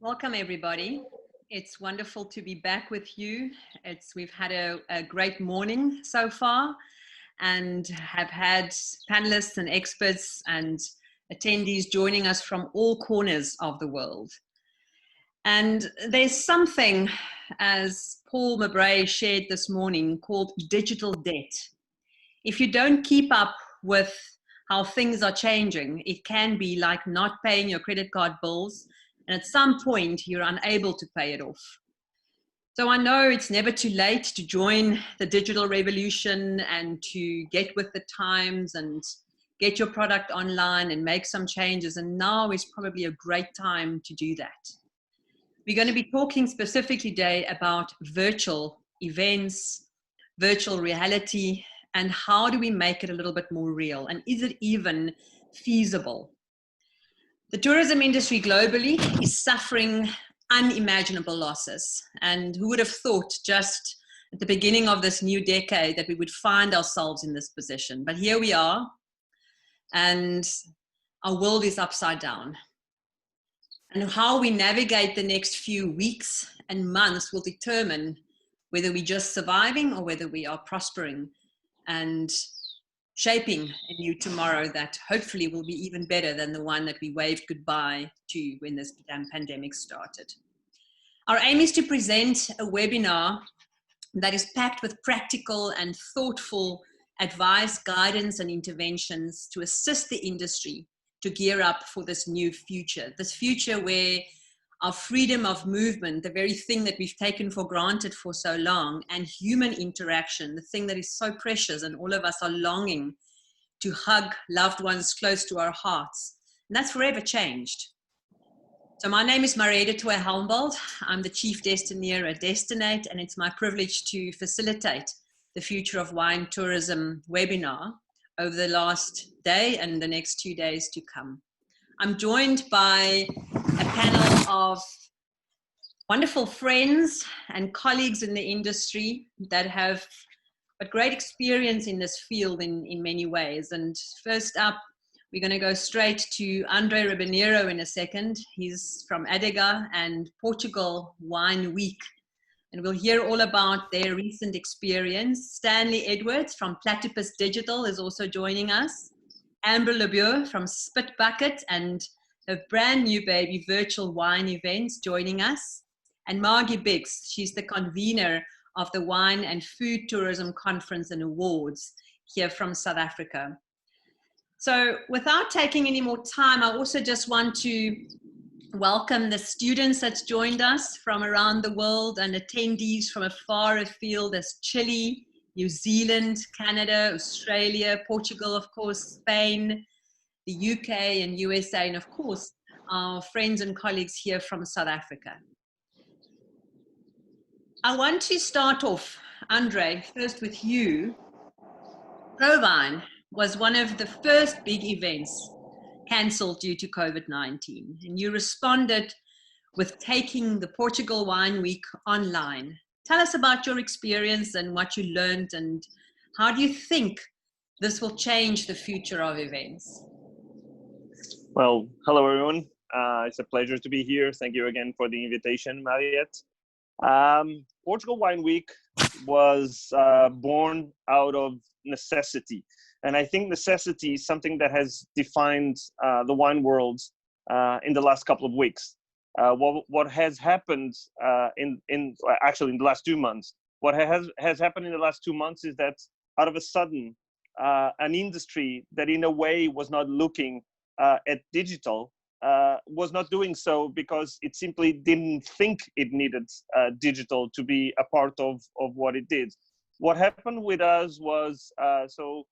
Welcome, everybody. It's wonderful to be back with you. We've had a great morning so far and have had panelists and experts and attendees joining us from all corners of the world. And there's something, as Paul Mabray shared this morning, called digital debt. If you don't keep up with how things are changing, it can be like not paying your credit card bills, and at some point you're unable to pay it off. So I know it's never too late to join the digital revolution and to get with the times and get your product online and make some changes, and now is probably a great time to do that. We're going to be talking specifically today about virtual events, virtual reality, and how do we make it a little bit more real, and is it even feasible? The tourism industry globally is suffering unimaginable losses, and who would have thought just at the beginning of this new decade that we would find ourselves in this position? But here we are, and our world is upside down. And how we navigate the next few weeks and months will determine whether we're just surviving or whether we are prospering and shaping a new tomorrow that hopefully will be even better than the one that we waved goodbye to when this pandemic started. Our aim is to present a webinar that is packed with practical and thoughtful advice, guidance, and interventions to assist the industry to gear up for this new future. This future where our freedom of movement, the very thing that we've taken for granted for so long, and human interaction, the thing that is so precious and all of us are longing to hug loved ones close to our hearts, and that's forever changed. So my name is Mariette du Toit-Helmbold. I'm the Chief Destineer at Destinate, and it's my privilege to facilitate the Future of Wine Tourism webinar over the last day and the next 2 days to come. I'm joined by a panel of wonderful friends and colleagues in the industry that have got great experience in this field in many ways. And first up, we're going to go straight to Ribeirinho in a second. He's from Adegga and Portugal Wine Week, and we'll hear all about their recent experience. Stanley Edwards from Platypus Digital is also joining us. LeBeau from Spit Bucket and a brand new baby, Virtual Wine Events, joining us. And Margi, she's the convener of the Wine and Food Tourism Conference and Awards here from South Africa. So without taking any more time, I also just want to welcome the students that's joined us from around the world and attendees from afar afield as Chile, New Zealand, Canada, Australia, Portugal, of course, Spain, the UK and USA, and of course, our friends and colleagues here from South Africa. I want to start off, Andre, first with you. ProWine was one of the first big events cancelled due to COVID-19, and you responded with taking the Portugal Wine Week online. Tell us about your experience and what you learned, and how do you think this will change the future of events? Well, hello everyone. It's a pleasure to be here. Thank you again for the invitation, Mariette. Portugal Wine Week was born out of necessity. And I think necessity is something that has defined the wine world in the last couple of weeks. What has happened actually in the last 2 months, what has happened in the last 2 months is that out of a sudden, an industry that in a way was not looking at digital was not doing so because it simply didn't think it needed digital to be a part of what it did. What happened with us was, so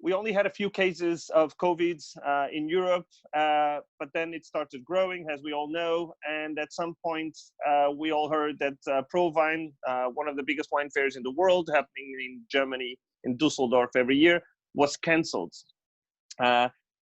we only had a few cases of COVID in Europe, but then it started growing, as we all know. And at some point, we all heard that ProWine, one of the biggest wine fairs in the world, happening in Germany, in Dusseldorf every year, was cancelled.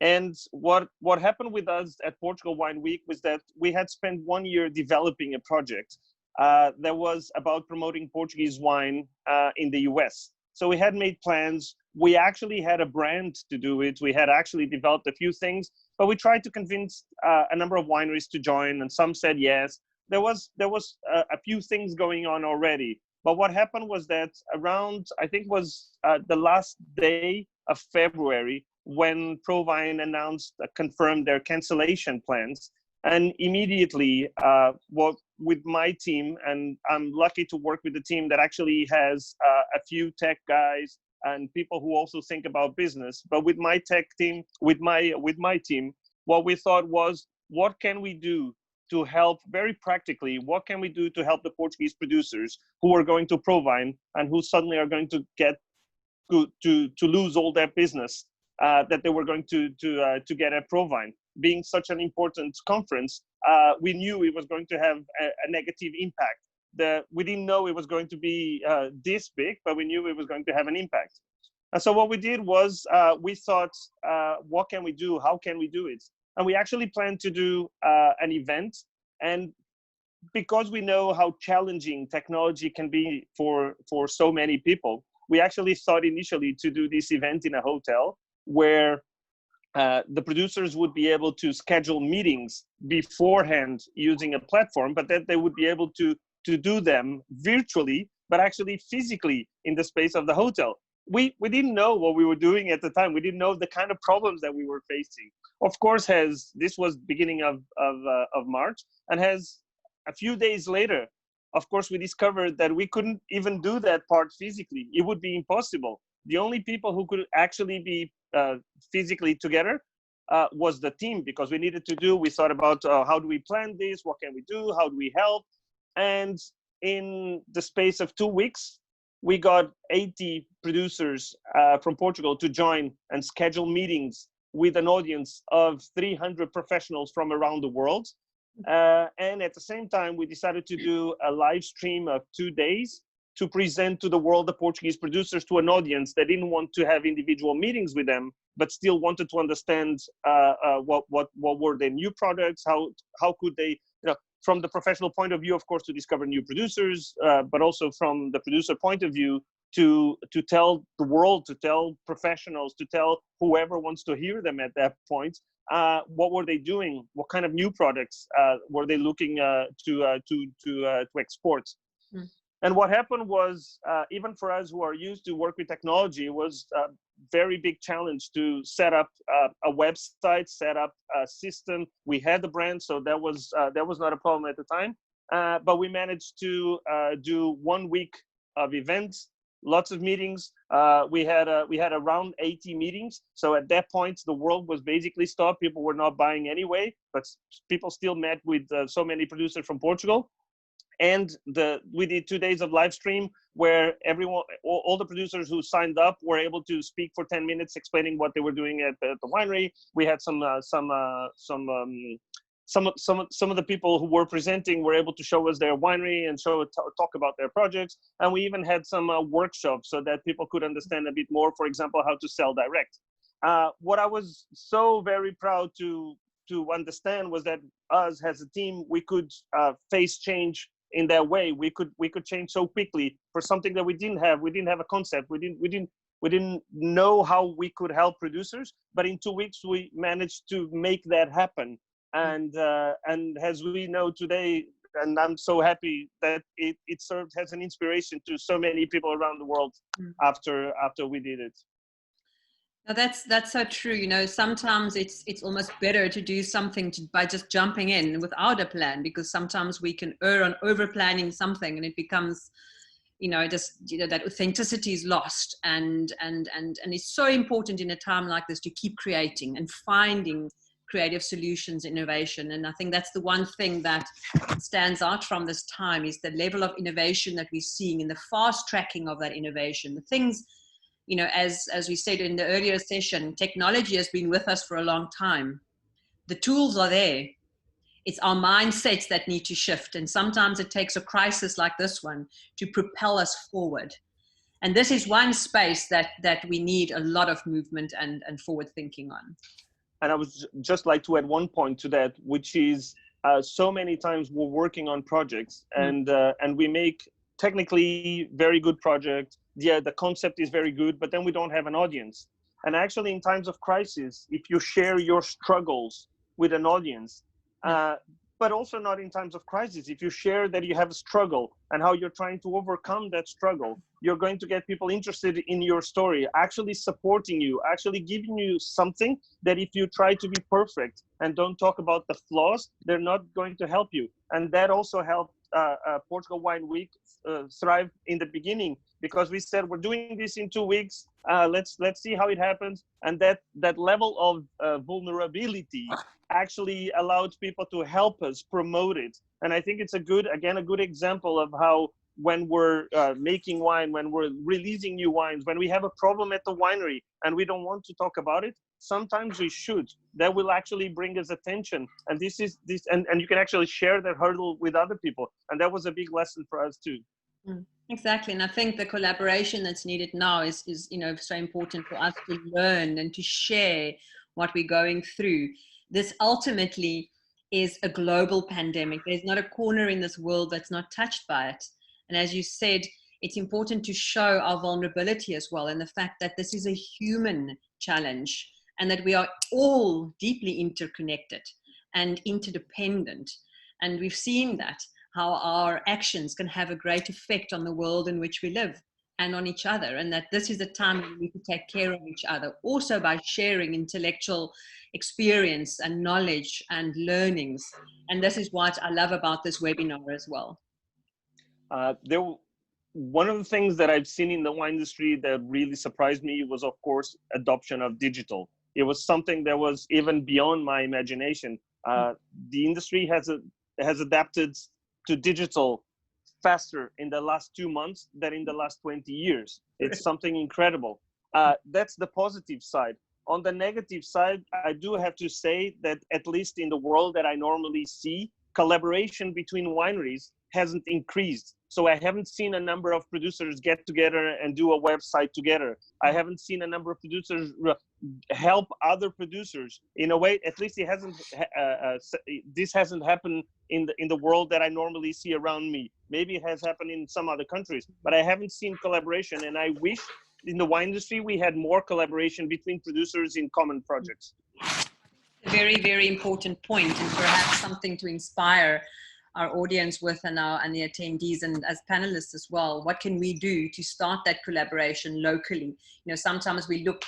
And what happened with us at Portugal Wine Week was that we had spent 1 year developing a project that was about promoting Portuguese wine in the US. So we had made plans. We actually had a brand to do it. We had actually developed a few things, but we tried to convince a number of wineries to join, and some said yes. There was a few things going on already. But what happened was that around, I think was the last day of February, when Provine announced, confirmed their cancellation plans. And immediately, with my team, and I'm lucky to work with a team that actually has a few tech guys and people who also think about business. But with my tech team, with my team, what we thought was, what can we do to help very practically? What can we do to help the Portuguese producers who are going to Provine and who suddenly are going to get to lose all their business that they were going to get at Provine? Being such an important conference, we knew it was going to have a negative impact. We didn't know it was going to be this big, but we knew it was going to have an impact. And so what we did was we thought, what can we do? How can we do it? And we actually planned to do an event. And because we know how challenging technology can be for so many people, we actually thought initially to do this event in a hotel where the producers would be able to schedule meetings beforehand using a platform, but that they would be able to do them virtually, but actually physically in the space of the hotel. We didn't know what we were doing at the time. We didn't know the kind of problems that we were facing. Of course, this was beginning of March, and a few days later, of course, we discovered that we couldn't even do that part physically. It would be impossible. The only people who could actually be physically together was the team, because we thought about how do we plan this? What can we do? How do we help? And in the space of 2 weeks, we got 80 producers from Portugal to join and schedule meetings with an audience of 300 professionals from around the world. And at the same time, we decided to do a live stream of 2 days to present to the world the Portuguese producers to an audience that didn't want to have individual meetings with them, but still wanted to understand what were their new products, how could they, from the professional point of view, of course, to discover new producers, but also from the producer point of view, to tell the world, to tell professionals, to tell whoever wants to hear them at that point, what were they doing, what kind of new products were they looking to export. Mm. And what happened was, even for us who are used to work with technology, it was a very big challenge to set up a website, set up a system. We had the brand, so that was not a problem at the time. But we managed to do 1 week of events, lots of meetings. We had around 80 meetings. So at that point, the world was basically stopped. People were not buying anyway, but people still met with so many producers from Portugal. And we did 2 days of live stream where all the producers who signed up were able to speak for 10 minutes explaining what they were doing at the winery. We had some of the people who were presenting were able to show us their winery and talk about their projects. And we even had some workshops so that people could understand a bit more, for example, how to sell direct. What I was so very proud to understand was that us as a team, we could face change in that way. We could change so quickly for something that we didn't have. We didn't have a concept. We didn't know how we could help producers. But in 2 weeks, we managed to make that happen. And as we know today, and I'm so happy that it served as an inspiration to so many people around the world after we did it. Now that's so true. Sometimes it's almost better to do something by just jumping in without a plan, because sometimes we can err on over planning something and it becomes, that authenticity is lost. And it's so important in a time like this to keep creating and finding creative solutions, innovation. And I think that's the one thing that stands out from this time is the level of innovation that we're seeing in the fast tracking of that innovation. The things, as we said in the earlier session, technology has been with us for a long time. The tools are there. It's our mindsets that need to shift. And sometimes it takes a crisis like this one to propel us forward. And this is one space that we need a lot of movement and forward thinking on. And I would just like to add one point to that, which is so many times we're working on projects and we make technically very good project. Yeah, the concept is very good, but then we don't have an audience. And actually, in times of crisis, if you share your struggles with an audience, but also not in times of crisis, if you share that you have a struggle and how you're trying to overcome that struggle, you're going to get people interested in your story, actually supporting you, actually giving you something that if you try to be perfect and don't talk about the flaws, they're not going to help you. And that also helped Portugal Wine Week thrive in the beginning, because we said we're doing this in 2 weeks. Let's see how it happens. And that level of vulnerability actually allowed people to help us promote it. And I think it's a good example of how when we're making wine, when we're releasing new wines, when we have a problem at the winery and we don't want to talk about it, sometimes we should. That will actually bring us attention. And and you can actually share that hurdle with other people. And that was a big lesson for us too. Exactly. And I think the collaboration that's needed now is so important for us to learn and to share what we're going through. This ultimately is a global pandemic. There's not a corner in this world that's not touched by it. And as you said, it's important to show our vulnerability as well, and the fact that this is a human challenge and that we are all deeply interconnected and interdependent. And we've seen that, how our actions can have a great effect on the world in which we live and on each other, and that this is a time when we need to take care of each other, also by sharing intellectual experience and knowledge and learnings. And this is what I love about this webinar as well. One of the things that I've seen in the wine industry that really surprised me was, of course, adoption of digital. It was something that was even beyond my imagination. The industry has adapted to digital faster in the last 2 months than in the last 20 years. It's something incredible. That's the positive side. On the negative side, I do have to say that at least in the world that I normally see, collaboration between wineries hasn't increased. So I haven't seen a number of producers get together and do a website together. I haven't seen a number of producers help other producers in a way. At least it hasn't. This hasn't happened in the world that I normally see around me. Maybe it has happened in some other countries, but I haven't seen collaboration. And I wish in the wine industry we had more collaboration between producers in common projects. A very, very important point, and perhaps something to inspire our audience with and the attendees and as panelists as well. What can we do to start that collaboration locally? Sometimes we look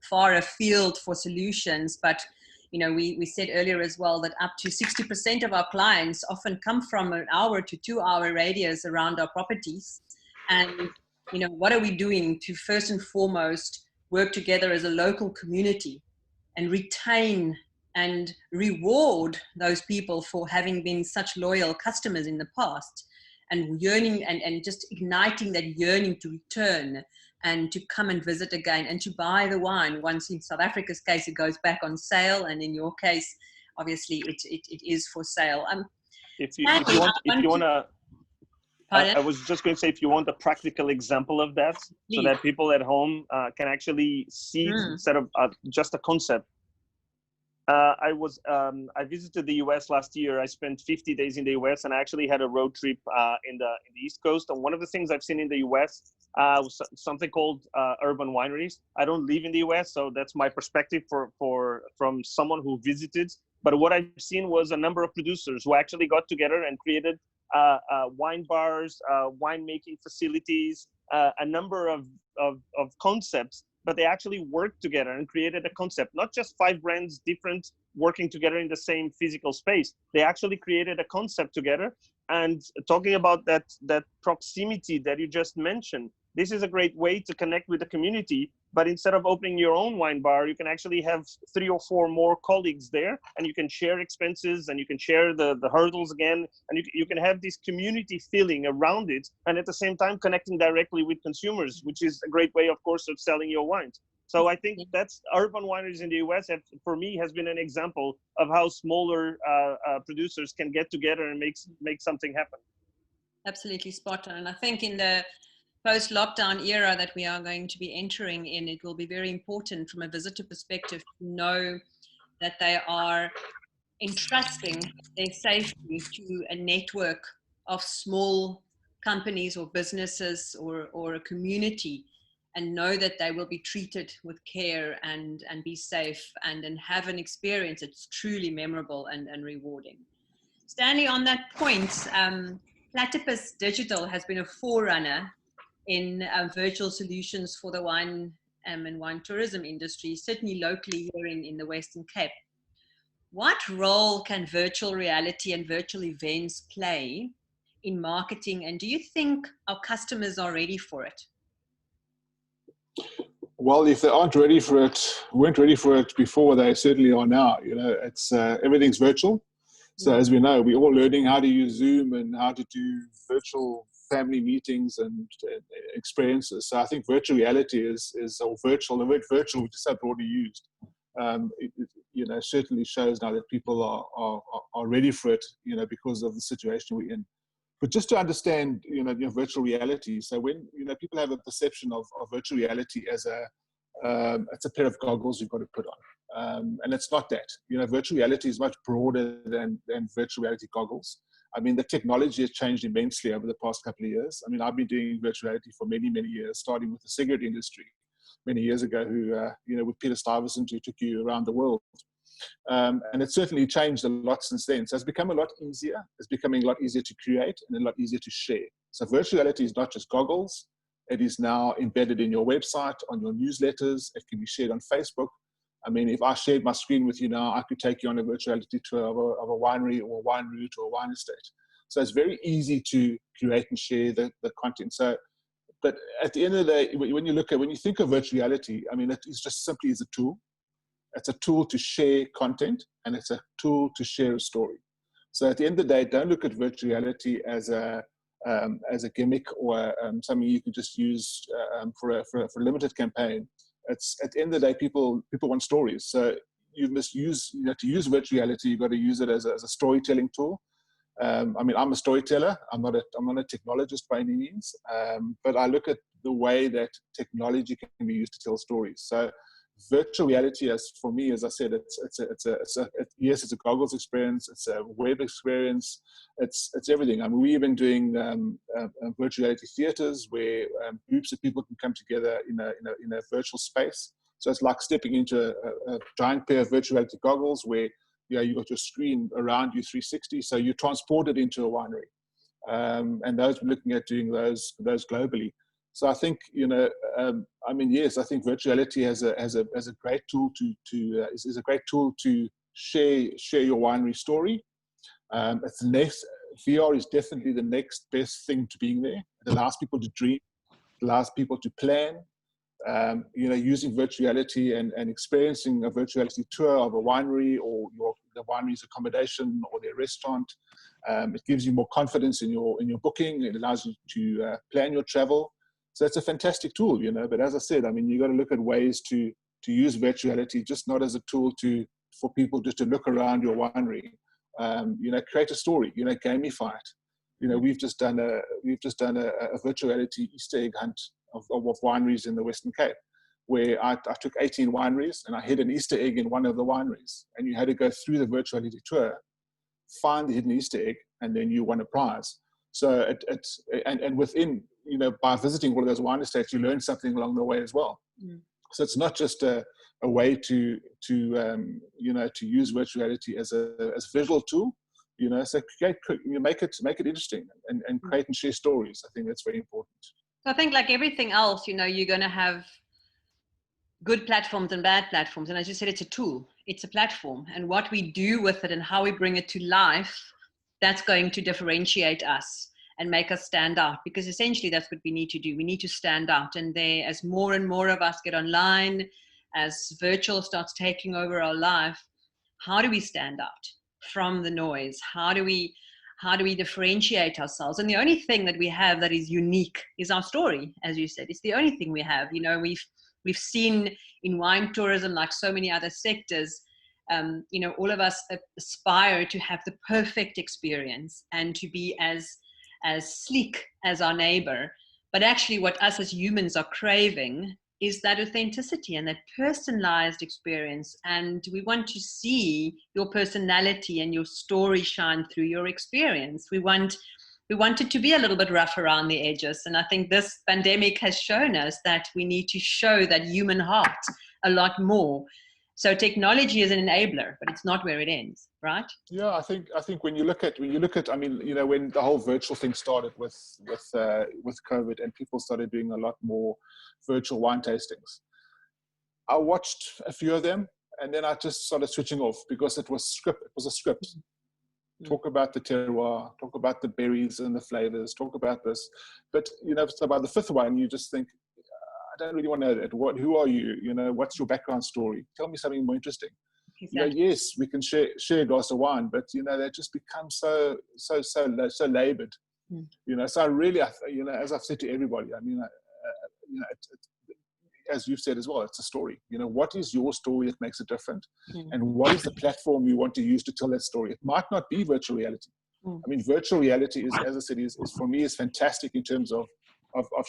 far afield for solutions, but we said earlier as well that up to 60% of our clients often come from an hour to 2 hour radius around our properties. And what are we doing to first and foremost work together as a local community and retain and reward those people for having been such loyal customers in the past, and yearning and just igniting that yearning to return and to come and visit again and to buy the wine. Once in South Africa's case, it goes back on sale, and in your case, obviously it is for sale. If you want to, I was just going to say, if you want a practical example of that, please, so that people at home can actually see instead of just a concept. I visited the US last year. I spent 50 days in the US, and I actually had a road trip in the East Coast. And one of the things I've seen in the US was something called urban wineries. I don't live in the US, so that's my perspective from someone who visited. But what I've seen was a number of producers who actually got together and created wine bars, winemaking facilities, a number of concepts. But they actually worked together and created a concept, not just 5 brands different working together in the same physical space. They actually created a concept together. And talking about that proximity that you just mentioned, this is a great way to connect with the community. But instead of opening your own wine bar, you can actually have 3 or 4 more colleagues there, and you can share expenses, and you can share the hurdles again, and you can have this community feeling around it, and at the same time connecting directly with consumers, which is a great way, of course, of selling your wines. So I think that's urban wineries in the US, for me, has been an example of how smaller producers can get together and make something happen. Absolutely spot on. And I think in the post-lockdown era that we are going to be entering in, it will be very important from a visitor perspective to know that they are entrusting their safety to a network of small companies or businesses or a community and know that they will be treated with care and be safe and have an experience that's truly memorable and rewarding. Stanley, on that point, Platypus Digital has been a forerunner in virtual solutions for the wine and wine tourism industry, certainly locally here in the Western Cape. What role can virtual reality and virtual events play in marketing, and do you think our customers are ready for it? Well, if they aren't ready for it, weren't ready for it before, they certainly are now. You know, it's everything's virtual. So as we know, we're all learning how to use Zoom and how to do virtual family meetings and experiences. So I think virtual reality or virtual, the word virtual, which is so broadly used, you know, certainly shows now that people are ready for it, you know, because of the situation we're in. But just to understand, you know, virtual reality. So when, you know, people have a perception of virtual reality as it's a pair of goggles you've got to put on. And it's not that. You know, virtual reality is much broader than virtual reality goggles. I mean, the technology has changed immensely over the past couple of years. I mean, I've been doing virtual reality for many, many years, starting with the cigarette industry many years ago, who, you know, with Peter Stuyvesant, who took you around the world. And it's certainly changed a lot since then. So it's become a lot easier. It's becoming a lot easier to create and a lot easier to share. So virtual reality is not just goggles. It is now embedded in your website, on your newsletters. It can be shared on Facebook. I mean, if I shared my screen with you now, I could take you on a virtual reality tour of a winery or a wine route or a wine estate. So it's very easy to create and share the content. So, but at the end of the day, when you think of virtual reality, I mean, it is just simply as a tool. It's a tool to share content, and it's a tool to share a story. So at the end of the day, don't look at virtual reality as a gimmick or something you can just use for a limited campaign. It's at the end of the day, people want stories. So you must use, you know, to use virtual reality, you've got to use it as a storytelling tool. I mean, I'm a storyteller. I'm not a technologist by any means, but I look at the way that technology can be used to tell stories. So virtual reality, as for me, as I said, yes, it's a goggles experience, it's a web experience, it's everything. I mean, we've been doing virtual reality theaters where groups of people can come together in a virtual space. So it's like stepping into a giant pair of virtual reality goggles where, you know, you've got your screen around you 360, so you're transported into a winery. And those, we're looking at doing those globally. So I think, you know, I mean, yes, I think virtual reality is a great tool is a great tool to share your winery story. It's the next, VR is definitely the next best thing to being there. It allows people to dream, it allows people to plan. You know, using virtual reality and experiencing a virtual reality tour of a winery or the winery's accommodation or their restaurant. It gives you more confidence in your booking. It allows you to plan your travel. So it's a fantastic tool, you know. But as I said, I mean, you got to look at ways to use virtual reality, just not as a tool for people just to look around your winery. You know, create a story. You know, gamify it. You know, we've just done a virtual reality Easter egg hunt of wineries in the Western Cape, where I took 18 wineries and I hid an Easter egg in one of the wineries, and you had to go through the virtual reality tour, find the hidden Easter egg, and then you won a prize. So and within, you know, by visiting one of those wine estates, you learn something along the way as well. Mm. So it's not just a way to you know, to use virtual reality as a visual tool. You know, so make it interesting and create and share stories. I think that's very important. So I think, like everything else, you know, you're going to have good platforms and bad platforms. And as you said, it's a tool, it's a platform. And what we do with it and how we bring it to life, that's going to differentiate us and make us stand out. Because essentially that's what we need to do. We need to stand out. And as more and more of us get online, as virtual starts taking over our life, how do we stand out from the noise? How do we differentiate ourselves? And the only thing that we have that is unique is our story, as you said. It's the only thing we have. You know, we've seen in wine tourism, like so many other sectors, you know, all of us aspire to have the perfect experience and to be as sleek as our neighbor. But actually what us as humans are craving is that authenticity and that personalized experience. And we want to see your personality and your story shine through your experience. We want we wanted to be a little bit rough around the edges. And I think this pandemic has shown us that we need to show that human heart a lot more. So technology is an enabler, but it's not where it ends, right? Yeah, I think when you look at, I mean, you know, when the whole virtual thing started with COVID, and people started doing a lot more virtual wine tastings, I watched a few of them, and then I just started switching off because it was a script. Talk about the terroir, talk about the berries and the flavors, talk about this. But, you know, so by the fifth one, you just think, I don't really want to know that. Who are you? You know, what's your background story? Tell me something more interesting. Exactly. You know, yes, we can share a glass of wine, but, you know, they just become so labored. You know, so I really, you know, as I've said to everybody, I mean, you know, as you've said as well, it's a story. You know, what is your story that makes it different? And what is the platform you want to use to tell that story? It might not be virtual reality. I mean, virtual reality is, as I said, is for me, is fantastic in terms of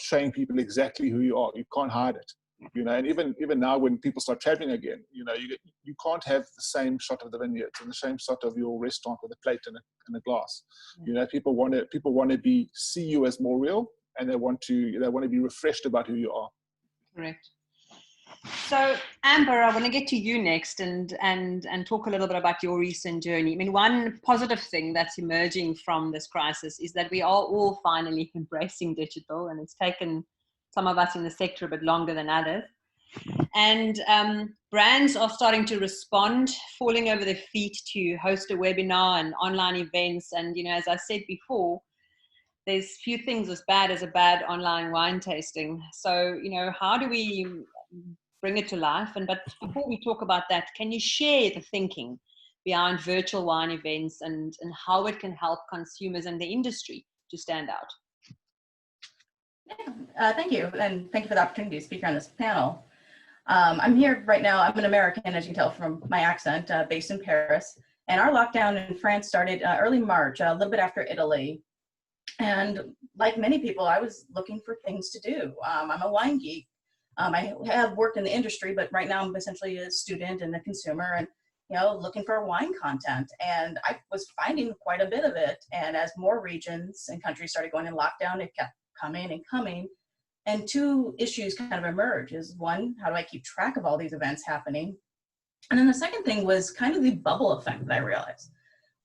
showing people exactly who you are. You can't hide it. You know, and even now when people start traveling again, you know, you can't have the same shot of the vineyards and the same shot of your restaurant with a plate and a glass. You know, people want to see you as more real, and they want to be refreshed about who you are. Correct. So Amber, I want to get to you next and talk a little bit about your recent journey. I mean, one positive thing that's emerging from this crisis is that we are all finally embracing digital, and it's taken some of us in the sector a bit longer than others. And brands are starting to respond, falling over their feet to host a webinar and online events. And, you know, as I said before, there's few things as bad as a bad online wine tasting. So, you know, how do we bring it to life? But before we talk about that, can you share the thinking behind virtual wine events and how it can help consumers and the industry to stand out? Yeah, thank you. And thank you for the opportunity to speak on this panel. I'm here right now. I'm an American, as you can tell from my accent, based in Paris. And our lockdown in France started early March, a little bit after Italy. And like many people, I was looking for things to do. I'm a wine geek. I have worked in the industry, but right now I'm essentially a student and a consumer, and, you know, looking for wine content. And I was finding quite a bit of it. And as more regions and countries started going in lockdown, it kept coming and coming. And two issues kind of emerged. Is one, how do I keep track of all these events happening? And then the second thing was kind of the bubble effect that I realized.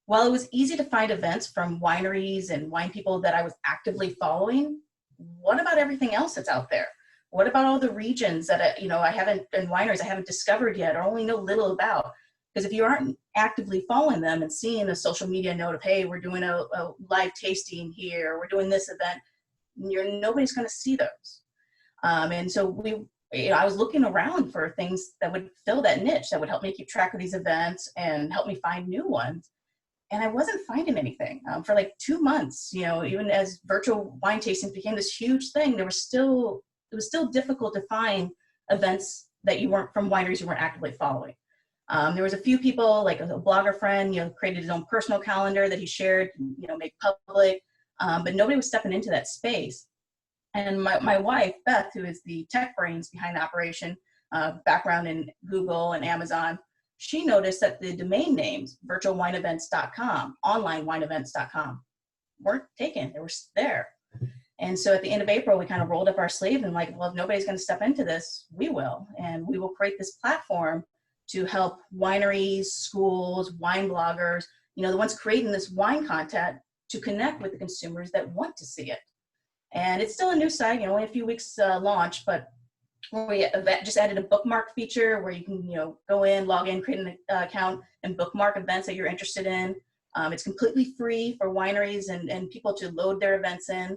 While it was easy to find events from wineries and wine people that I was actively following, what about everything else that's out there? What about all the regions that, I haven't, and wineries I haven't discovered yet or only know little about? Because if you aren't actively following them and seeing a social media note of, hey, we're doing a live tasting here, we're doing this event, nobody's going to see those. And so I was looking around for things that would fill that niche, that would help me keep track of these events and help me find new ones. And I wasn't finding anything for like 2 months. You know, even as virtual wine tastings became this huge thing, it was still difficult to find events that you weren't from wineries you weren't actively following. There was a few people, like a blogger friend, created his own personal calendar that he shared, made public, but nobody was stepping into that space. And my wife, Beth, who is the tech brains behind the operation, background in Google and Amazon, she noticed that the domain names, virtualwineevents.com, onlinewineevents.com, weren't taken. They were there. And so at the end of April, we kind of rolled up our sleeve and like, well, if nobody's going to step into this, we will. And we will create this platform to help wineries, schools, wine bloggers, the ones creating this wine content, to connect with the consumers that want to see it. And it's still a new site, only a few weeks launch, but we just added a bookmark feature where you can, go in, log in, create an account, and bookmark events that you're interested in. It's completely free for wineries and people to load their events in.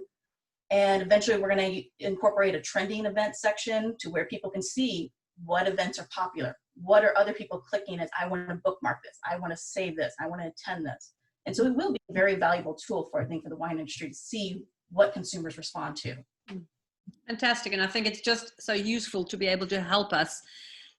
And eventually we're going to incorporate a trending event section to where people can see what events are popular. What are other people clicking as, I want to bookmark this, I want to save this, I want to attend this. And so it will be a very valuable tool for the wine industry to see what consumers respond to. Fantastic. And I think it's just so useful to be able to help us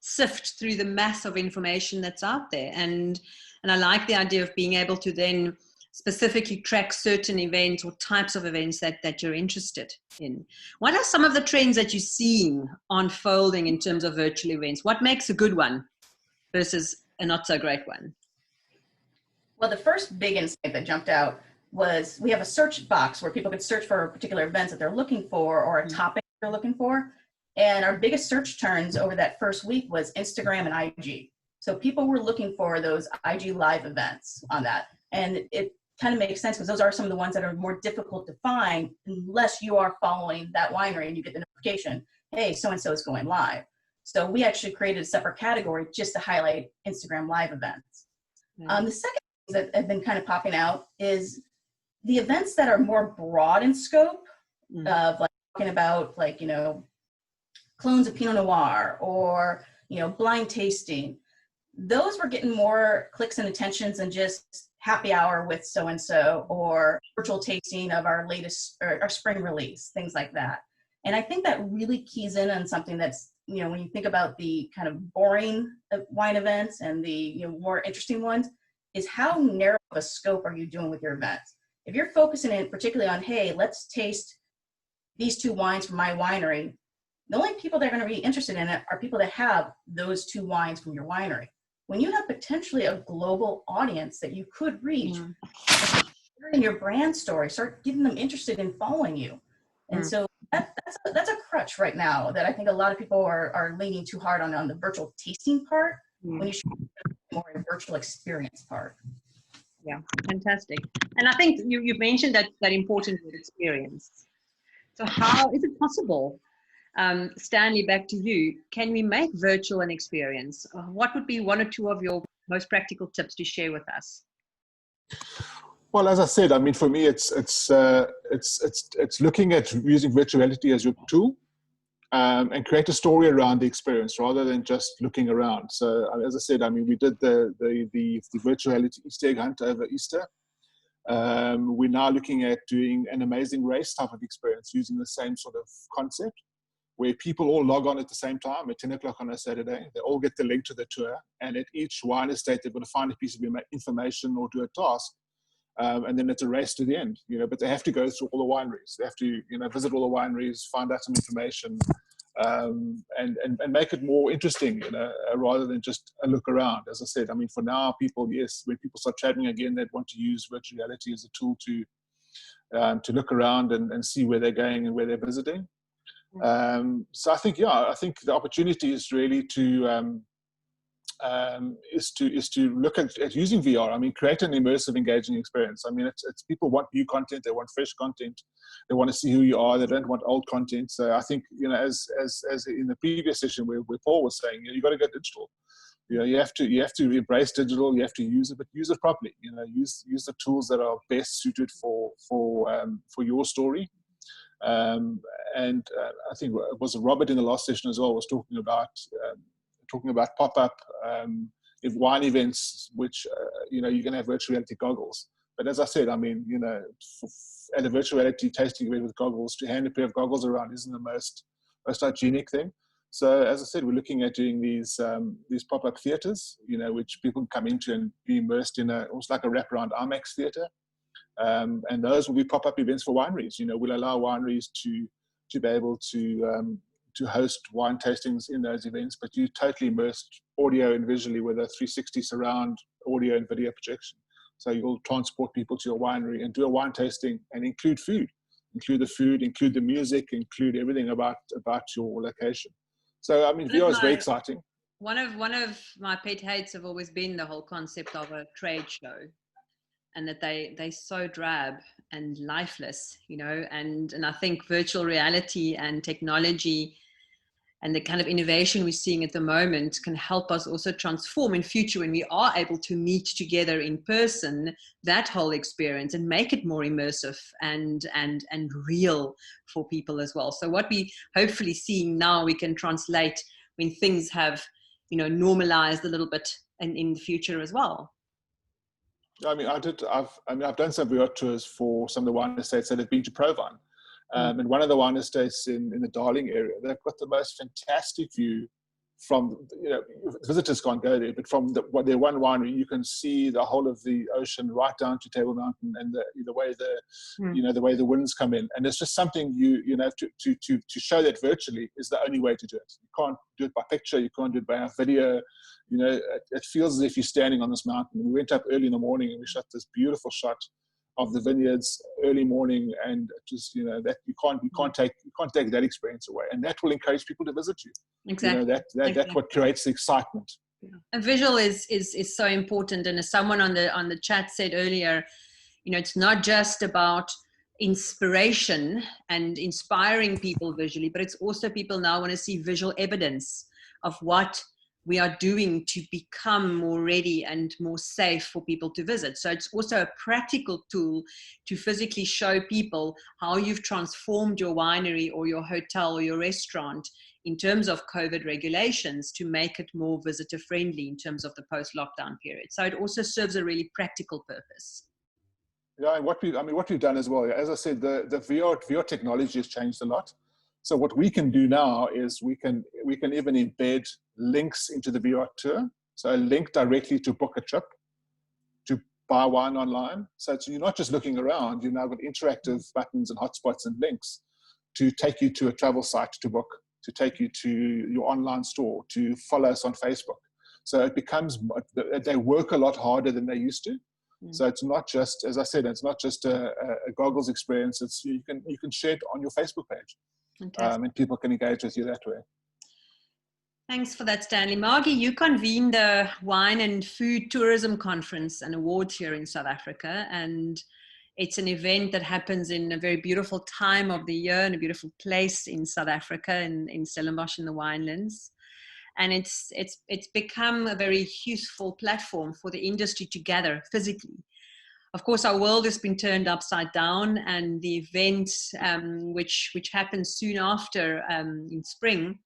sift through the mass of information that's out there. And I like the idea of being able to then specifically track certain events or types of events that you're interested in. What are some of the trends that you're seeing unfolding in terms of virtual events? What makes a good one versus a not so great one? Well, the first big insight that jumped out was we have a search box where people could search for particular events that they're looking for or a topic they're looking for. And our biggest search turns over that first week was Instagram and IG. So people were looking for those IG live events on that. And it kind of makes sense because those are some of the ones that are more difficult to find unless you are following that winery and you get the notification, hey, so-and-so is going live. So we actually created a separate category just to highlight Instagram live events. The second thing that have been kind of popping out is the events that are more broad in scope of like talking about like, you know, clones of Pinot Noir or, you know, blind tasting. Those were getting more clicks and attentions than just happy hour with so-and-so or virtual tasting of our latest or our spring release, things like that. And I think that really keys in on something that's, you know, when you think about the kind of boring wine events and the, you know, more interesting ones, is how narrow of a scope are you doing with your events? If you're focusing in particularly on, hey, let's taste these 2 wines from my winery, the only people that are going to be interested in it are people that have those 2 wines from your winery. When you have potentially a global audience that you could reach, in your brand story, start getting them interested in following you. And so that's a crutch right now that I think a lot of people are leaning too hard on the virtual tasting part when you should be more a virtual experience part. Yeah, fantastic. And I think you mentioned that important word, experience. So how is it possible? Stanley, back to you. Can we make virtual an experience? What would be 1 or 2 of your most practical tips to share with us? Well, as I said, I mean, for me, it's looking at using virtual reality as your tool and create a story around the experience rather than just looking around. So, as I said, I mean, we did the virtual reality Easter egg hunt over Easter. We're now looking at doing an amazing race type of experience using the same sort of concept, where people all log on at the same time at 10 o'clock on a Saturday. They all get the link to the tour, and at each wine estate, they're going to find a piece of information or do a task. And then it's a race to the end, you know, but they have to go through all the wineries. They have to, you know, visit all the wineries, find out some information, and make it more interesting, you know, rather than just a look around. As I said, I mean, for now, people, yes, when people start traveling again, they'd want to use virtual reality as a tool to look around and see where they're going and where they're visiting. So I think, yeah, I think the opportunity is really to look at using VR. I mean, create an immersive, engaging experience. I mean, it's people want new content, they want fresh content, they want to see who you are, they don't want old content. So I think, you know, as in the previous session where Paul was saying, you know, you got to go digital. You know, you have to embrace digital. You have to use it, but use it properly. You know, use the tools that are best suited for your story. And I think it was Robert in the last session as well was talking about pop-up wine events, which you know, you can have virtual reality goggles. But as I said, I mean, you know, at a virtual reality tasting event with goggles, to hand a pair of goggles around isn't the most hygienic thing. So as I said, we're looking at doing these pop-up theaters, you know, which people can come into and be immersed in almost like a wraparound IMAX theater. And those will be pop-up events for wineries. You know, we'll allow wineries to be able to host wine tastings in those events, but you totally immersed audio and visually with a 360 surround audio and video projection. So you'll transport people to your winery and do a wine tasting and include food, include the music, include everything about your location. So, I mean, VR is very exciting. One of my pet hates have always been the whole concept of a trade show, and that they're so drab and lifeless, you know, and I think virtual reality and technology and the kind of innovation we're seeing at the moment can help us also transform in future when we are able to meet together in person, that whole experience, and make it more immersive and real for people as well. So what we hopefully seeing now, we can translate when things have, you know, normalized a little bit in the future as well. I mean, I've done some VR tours for some of the wine estates that have been to Provine. And one of the wine estates in the Darling area, they've got the most fantastic view from, you know, visitors can't go there, but from their one winery, you can see the whole of the ocean right down to Table Mountain, and the way the way the winds come in. And it's just something you know, to show that virtually is the only way to do it. You can't do it by picture, you can't do it by a video. You know, it feels as if you're standing on this mountain. We went up early in the morning and we shot this beautiful shot of the vineyards early morning, and just, you know, that you can't take that experience away, and that will encourage people to visit you. Exactly. You know, that's what creates the excitement. A visual is so important, and as someone on the chat said earlier, you know, it's not just about inspiration and inspiring people visually, but it's also people now want to see visual evidence of what we are doing to become more ready and more safe for people to visit. So it's also a practical tool to physically show people how you've transformed your winery or your hotel or your restaurant in terms of COVID regulations to make it more visitor friendly in terms of the post-lockdown period. So it also serves a really practical purpose. Yeah, and what we've done as well, as I said, the VR technology has changed a lot. So what we can do now is we can even embed links into the VR tour. So a link directly to book a trip, to buy wine online. So you're not just looking around, you've now got interactive buttons and hotspots and links to take you to a travel site to book, to take you to your online store, to follow us on Facebook. So it becomes, they work a lot harder than they used to. So it's not just, as I said, it's not just a goggles experience. It's you can share it on your Facebook page, and people can engage with you that way. Thanks for that, Stanley. Margi, you convened the Wine and Food Tourism Conference and Awards here in South Africa, and it's an event that happens in a very beautiful time of the year in a beautiful place in South Africa, in Stellenbosch in the Winelands. And it's become a very useful platform for the industry to gather physically. Of course, our world has been turned upside down, and the event, which happens soon after in spring,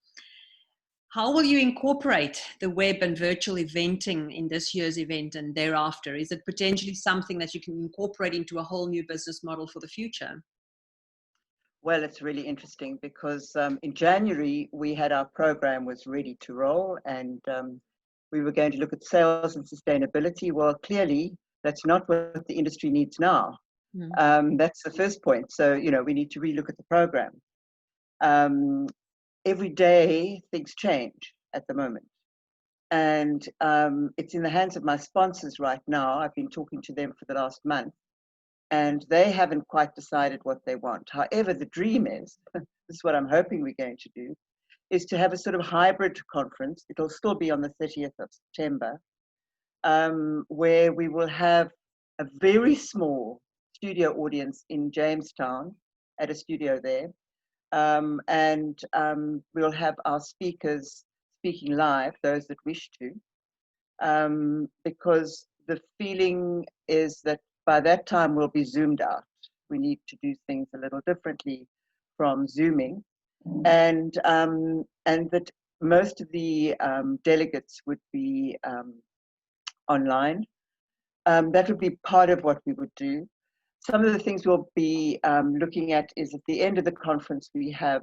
how will you incorporate the web and virtual eventing in this year's event and thereafter? Is it potentially something that you can incorporate into a whole new business model for the future? Well, it's really interesting because in January, we had our program was ready to roll, and we were going to look at sales and sustainability. Well, clearly, that's not what the industry needs now. That's the first point. So, you know, we need to relook at the program. Every day, things change at the moment. And it's in the hands of my sponsors right now. I've been talking to them for the last month, and they haven't quite decided what they want. However, the dream is, this is what I'm hoping we're going to do, is to have a sort of hybrid conference. It'll still be on the 30th of September, where we will have a very small studio audience in Jamestown at a studio there. And we'll have our speakers speaking live, those that wish to, because the feeling is that by that time we'll be zoomed out. We need to do things a little differently from Zooming, and that most of the delegates would be online. That would be part of what we would do. Some of the things we'll be looking at is at the end of the conference, we have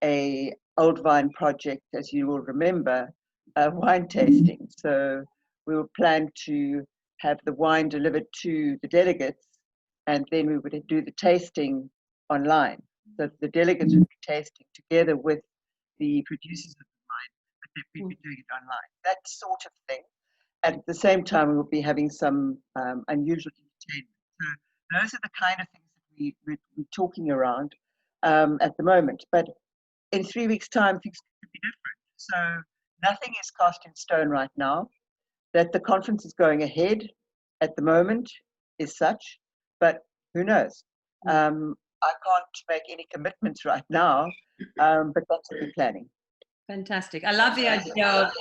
a old vine project, as you will remember, wine tasting. So we will plan to have the wine delivered to the delegates, and then we would do the tasting online. So the delegates would be tasting together with the producers of the wine, but we'd be doing it online. That sort of thing. And at the same time, we will be having some unusual entertainment. So those are the kind of things that we're talking around at the moment. But in 3 weeks' time, things could be different. So nothing is cast in stone right now. That the conference is going ahead at the moment is such, but who knows? I can't make any commitments right now, but that's what we're planning. Fantastic. I love the idea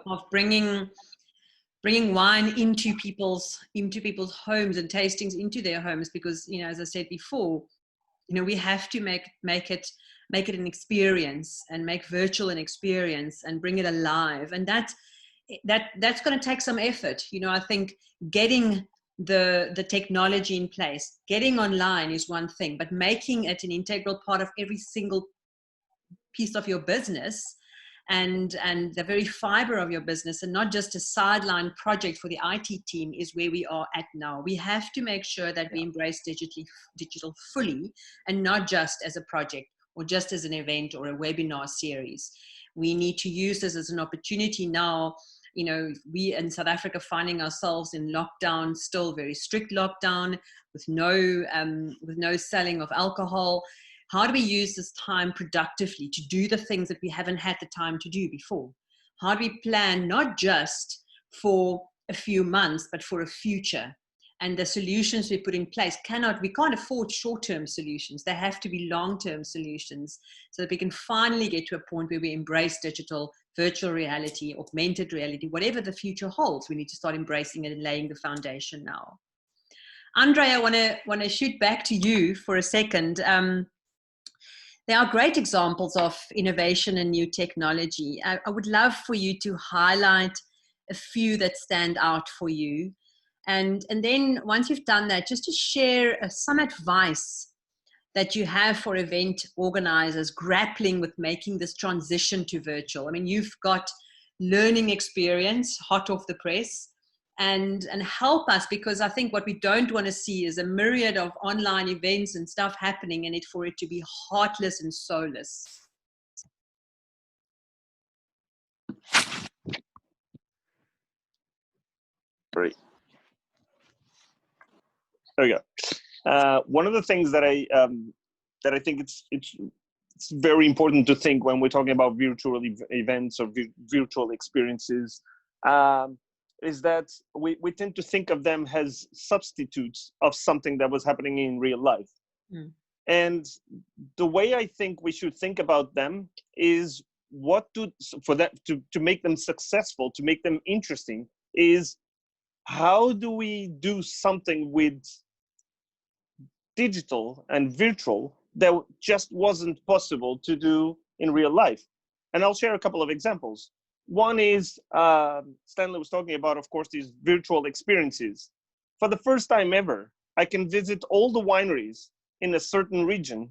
of bringing wine into people's homes and tastings into their homes, because, you know, as I said before, you know, we have to make it an experience, and make virtual an experience and bring it alive. And that's going to take some effort. You know, I think getting the technology in place, getting online is one thing, but making it an integral part of every single piece of your business and the very fiber of your business, and not just a sideline project for the IT team, is where we are at now. We have to make sure that we embrace digital fully, and not just as a project or just as an event or a webinar series. We need to use this as an opportunity now You know, we in South Africa finding ourselves in lockdown, still very strict lockdown, with no selling of alcohol. How do we use this time productively to do the things that we haven't had the time to do before? How do we plan not just for a few months, but for a future? And the solutions we put in place we can't afford short-term solutions. They have to be long-term solutions so that we can finally get to a point where we embrace digital, virtual reality, augmented reality, whatever the future holds. We need to start embracing it and laying the foundation now. Andre, I want to shoot back to you for a second. There are great examples of innovation and new technology. I would love for you to highlight a few that stand out for you. And then once you've done that, just to share some advice that you have for event organizers grappling with making this transition to virtual. I mean, you've got learning experience, hot off the press, and help us, because I think what we don't want to see is a myriad of online events and stuff happening and for it to be heartless and soulless. Great. There we go. One of the things that I think it's very important to think when we're talking about virtual events or virtual experiences is that we tend to think of them as substitutes of something that was happening in real life. Mm. And the way I think we should think about them is to make them successful, to make them interesting, is how do we do something with digital and virtual that just wasn't possible to do in real life? And I'll share a couple of examples. One is, Stanley was talking about, of course, these virtual experiences. For the first time ever, I can visit all the wineries in a certain region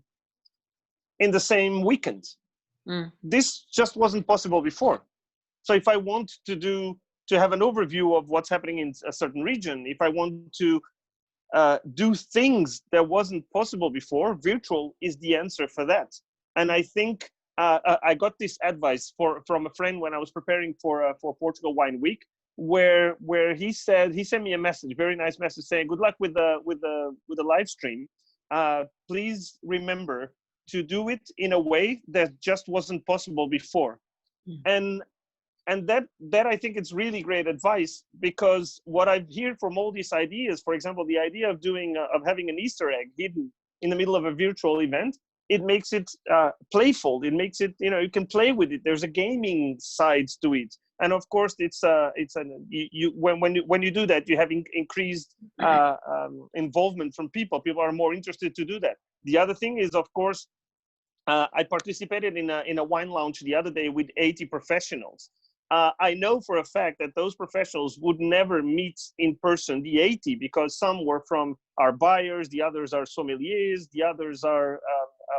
in the same weekend. Mm. This just wasn't possible before. So if I want to have an overview of what's happening in a certain region, if I want to do things that wasn't possible before, virtual is the answer for that. And I think I got this advice from a friend when I was preparing for Portugal Wine Week, where he sent me a message, very nice message, saying, "Good luck with the live stream. Please remember to do it in a way that just wasn't possible before." Mm. And that I think it's really great advice, because what I've heard from all these ideas, for example, the idea of having an Easter egg hidden in the middle of a virtual event, it makes it playful. It makes it, you can play with it. There's a gaming side to it, and of course, when you do that, you have increased involvement from people. People are more interested to do that. The other thing is, of course, I participated in a wine lounge the other day with 80 professionals. I know for a fact that those professionals would never meet in person, the 80, because some were from our buyers, the others are sommeliers, the others are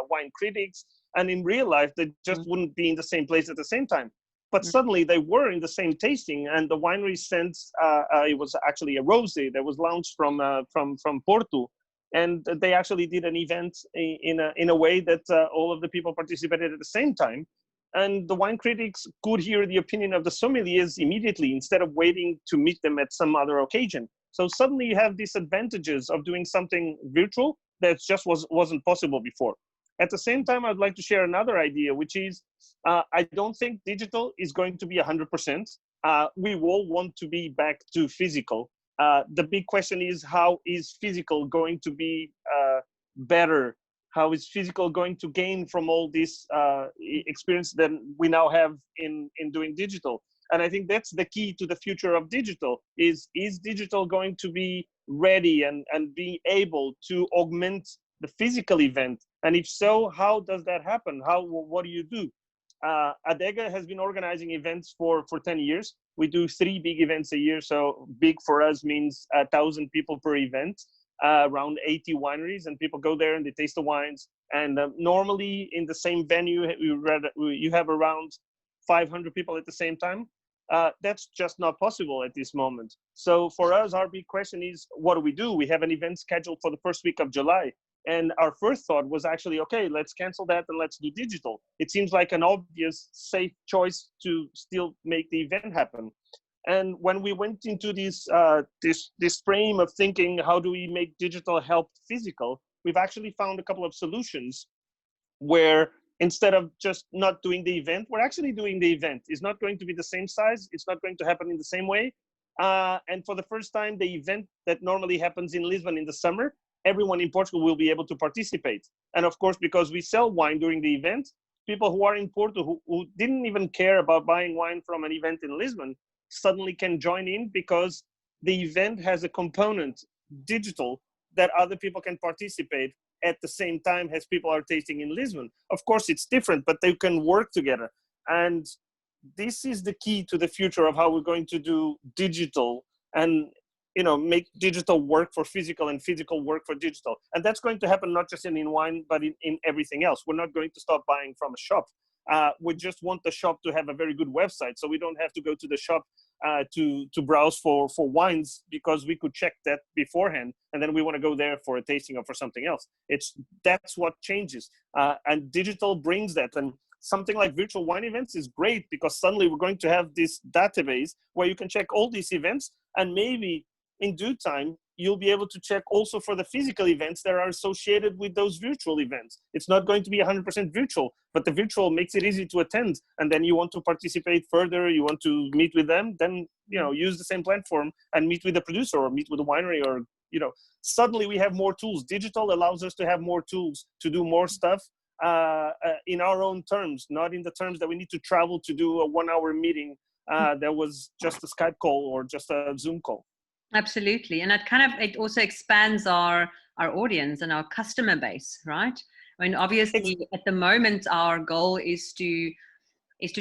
wine critics, and in real life, they just wouldn't be in the same place at the same time. But suddenly they were in the same tasting, and the winery sent, it was actually a rosé that was launched from Porto, and they actually did an event in a way that all of the people participated at the same time. And the wine critics could hear the opinion of the sommeliers immediately instead of waiting to meet them at some other occasion. So suddenly you have these advantages of doing something virtual that just wasn't possible before. At the same time, I'd like to share another idea, which is I don't think digital is going to be 100%. We all want to be back to physical. The big question is, how is physical going to be better? How is physical going to gain from all this experience that we now have in doing digital? And I think that's the key to the future of digital, is digital going to be ready and be able to augment the physical event? And if so, how does that happen? What do you do? Adegga has been organizing events for 10 years. We do 3 big events a year. So big for us means 1,000 people per event. Around 80 wineries, and people go there and they taste the wines. And normally in the same venue, you have around 500 people at the same time. That's just not possible at this moment. So for us, our big question is, what do? We have an event scheduled for the first week of July. And our first thought was actually, okay, let's cancel that and let's do digital. It seems like an obvious, safe choice to still make the event happen. And when we went into this frame of thinking, how do we make digital help physical? We've actually found a couple of solutions where instead of just not doing the event, we're actually doing the event. It's not going to be the same size. It's not going to happen in the same way. And for the first time, the event that normally happens in Lisbon in the summer, everyone in Portugal will be able to participate. And of course, because we sell wine during the event, people who are in Porto who didn't even care about buying wine from an event in Lisbon suddenly can join in because the event has a component digital that other people can participate at the same time as people are tasting in Lisbon. Of course, it's different, but they can work together. And this is the key to the future of how we're going to do digital and make digital work for physical and physical work for digital. And that's going to happen not just in wine, but in everything else. We're not going to stop buying from a shop. We just want the shop to have a very good website, so we don't have to go to the shop to browse for wines, because we could check that beforehand, and then we want to go there for a tasting or for something else. That's what changes, and digital brings that. And something like virtual wine events is great, because suddenly we're going to have this database where you can check all these events, and maybe in due time you'll be able to check also for the physical events that are associated with those virtual events. It's not going to be 100% virtual, but the virtual makes it easy to attend. And then you want to participate further, you want to meet with them, then use the same platform and meet with the producer or meet with the winery, or suddenly we have more tools. Digital allows us to have more tools to do more stuff in our own terms, not in the terms that we need to travel to do a 1-hour meeting that was just a Skype call or just a Zoom call. Absolutely. And it also expands our audience and our customer base, right? I mean, obviously at the moment our goal is to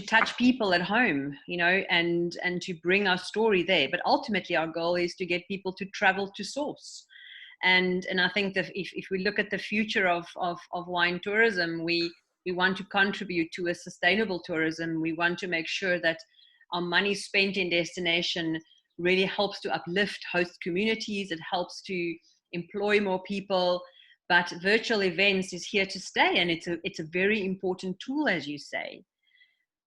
touch people at home, and to bring our story there. But ultimately our goal is to get people to travel to source. And I think that if we look at the future of wine tourism, we want to contribute to a sustainable tourism. We want to make sure that our money spent in destination really helps to uplift host communities. It helps to employ more people, but virtual events is here to stay, and it's a very important tool, as you say.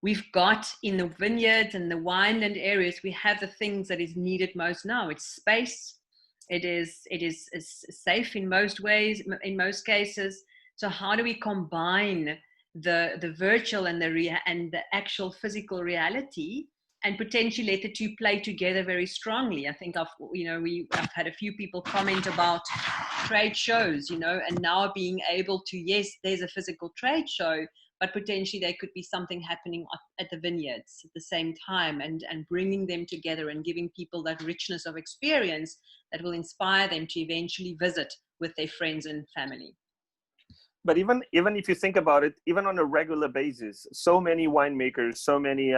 We've got in the vineyards and the wineland areas, we have the things that is needed most now. It's space. It is safe in most ways, in most cases. So how do we combine the virtual and the actual physical reality, and potentially let the two play together very strongly? I think I've had a few people comment about trade shows, and now being able to, yes, there's a physical trade show, but potentially there could be something happening at the vineyards at the same time, and bringing them together and giving people that richness of experience that will inspire them to eventually visit with their friends and family. But even if you think about it, even on a regular basis, so many winemakers, so many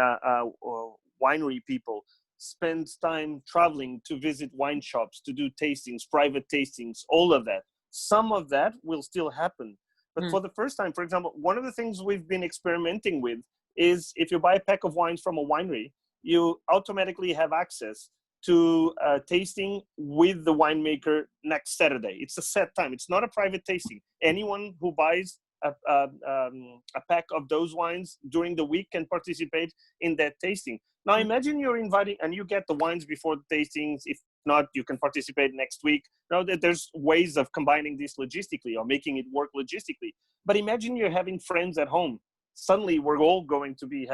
winery people spend time traveling to visit wine shops, to do tastings, private tastings, all of that. Some of that will still happen. But for the first time, for example, one of the things we've been experimenting with is if you buy a pack of wines from a winery, you automatically have access to a tasting with the winemaker next Saturday. It's a set time. It's not a private tasting. Anyone who buys a pack of those wines during the week can participate in that tasting. Now imagine you're inviting, and you get the wines before the tastings. If not, you can participate next week. Now that there's ways of combining this logistically or making it work logistically. But imagine you're having friends at home. Suddenly we're all going to be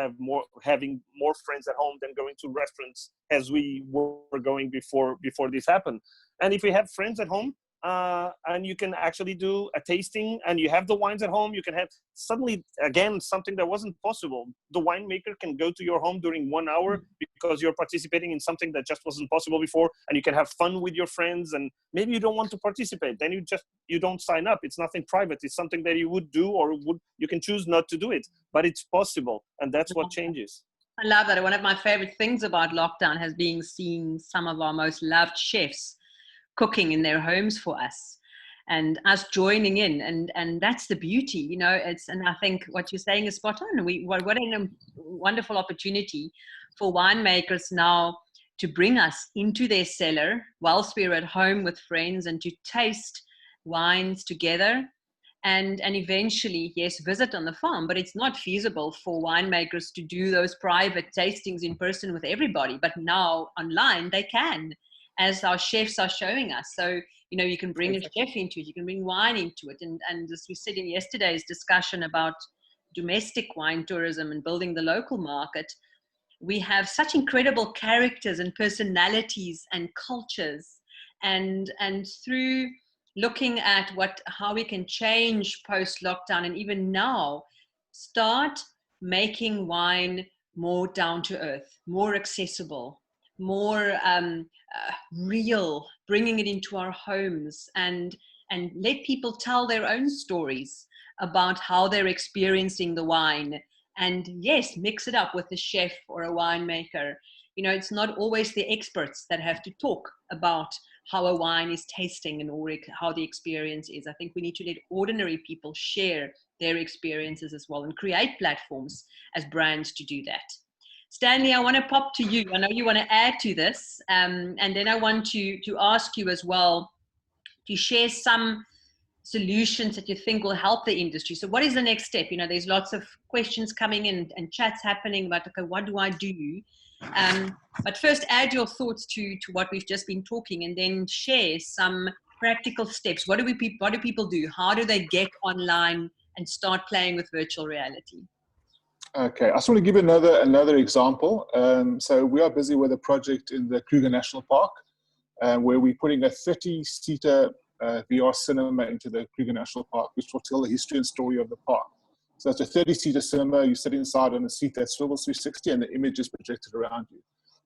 having more friends at home than going to restaurants as we were going before this happened. And if we have friends at home, and you can actually do a tasting, and you have the wines at home, you can have suddenly, again, something that wasn't possible. The winemaker can go to your home during 1 hour because you're participating in something that just wasn't possible before, and you can have fun with your friends. And maybe you don't want to participate, then you don't sign up. It's nothing private. It's something that you would do, or you can choose not to do it, but it's possible. And that's what changes. I love that. One of my favorite things about lockdown has been seeing some of our most loved chefs cooking in their homes for us, and us joining in, and that's the beauty, and I think what you're saying is spot on. What a wonderful opportunity for winemakers now to bring us into their cellar whilst we're at home with friends, and to taste wines together, and eventually, yes, visit on the farm. But it's not feasible for winemakers to do those private tastings in person with everybody. But now online they can, as our chefs are showing us. So, you know, you can bring a chef into it, you can bring wine into it. And as we said in yesterday's discussion about domestic wine tourism and building the local market, we have such incredible characters and personalities and cultures. And through looking at how we can change post-lockdown, and even now, start making wine more down to earth, more accessible, more real, bringing it into our homes, and let people tell their own stories about how they're experiencing the wine. And yes, mix it up with a chef or a winemaker. You know, it's not always the experts that have to talk about how a wine is tasting and or how the experience is. I think we need to let ordinary people share their experiences as well, and create platforms as brands to do that. Stanley, I want to pop to you. I know you want to add to this, and then I want to ask you as well to share some solutions that you think will help the industry. So what is the next step? You know, there's lots of questions coming in and chats happening about, okay, what do I do? But first, add your thoughts to what we've just been talking, and then share some practical steps. What do people do? How do they get online and start playing with virtual reality? Okay, I just want to give another example. So we are busy with a project in the Kruger National Park, where we're putting a 30-seater VR cinema into the Kruger National Park, which will tell the history and story of the park. So it's a 30-seater cinema. You sit inside on a seat that swivels 360, and the image is projected around you.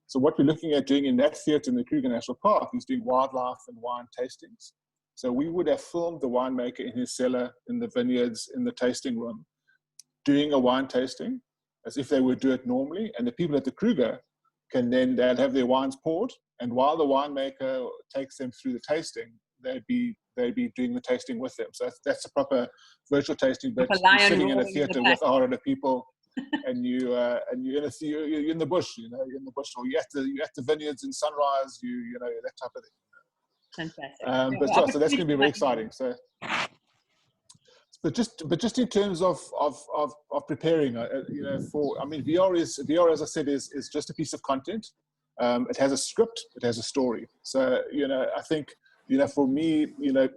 So what we're looking at doing in that theater in the Kruger National Park is doing wildlife and wine tastings. So we would have filmed the winemaker in his cellar, in the vineyards, in the tasting room, doing a wine tasting as if they would do it normally. And the people at the Kruger can then have their wines poured. And while the winemaker takes them through the tasting, they'd be doing the tasting with them. So that's a proper virtual tasting, but you're sitting in a theater with 100 people, and you're in the bush, you know, you're in the bush, or you're at the vineyards in Sunrise, you know, that type of thing. Fantastic. So that's going to be very exciting. So, but just in terms of preparing, you know, VR, as I said, is just a piece of content. It has a script, it has a story. So, you know, I think, you know, for me, you know,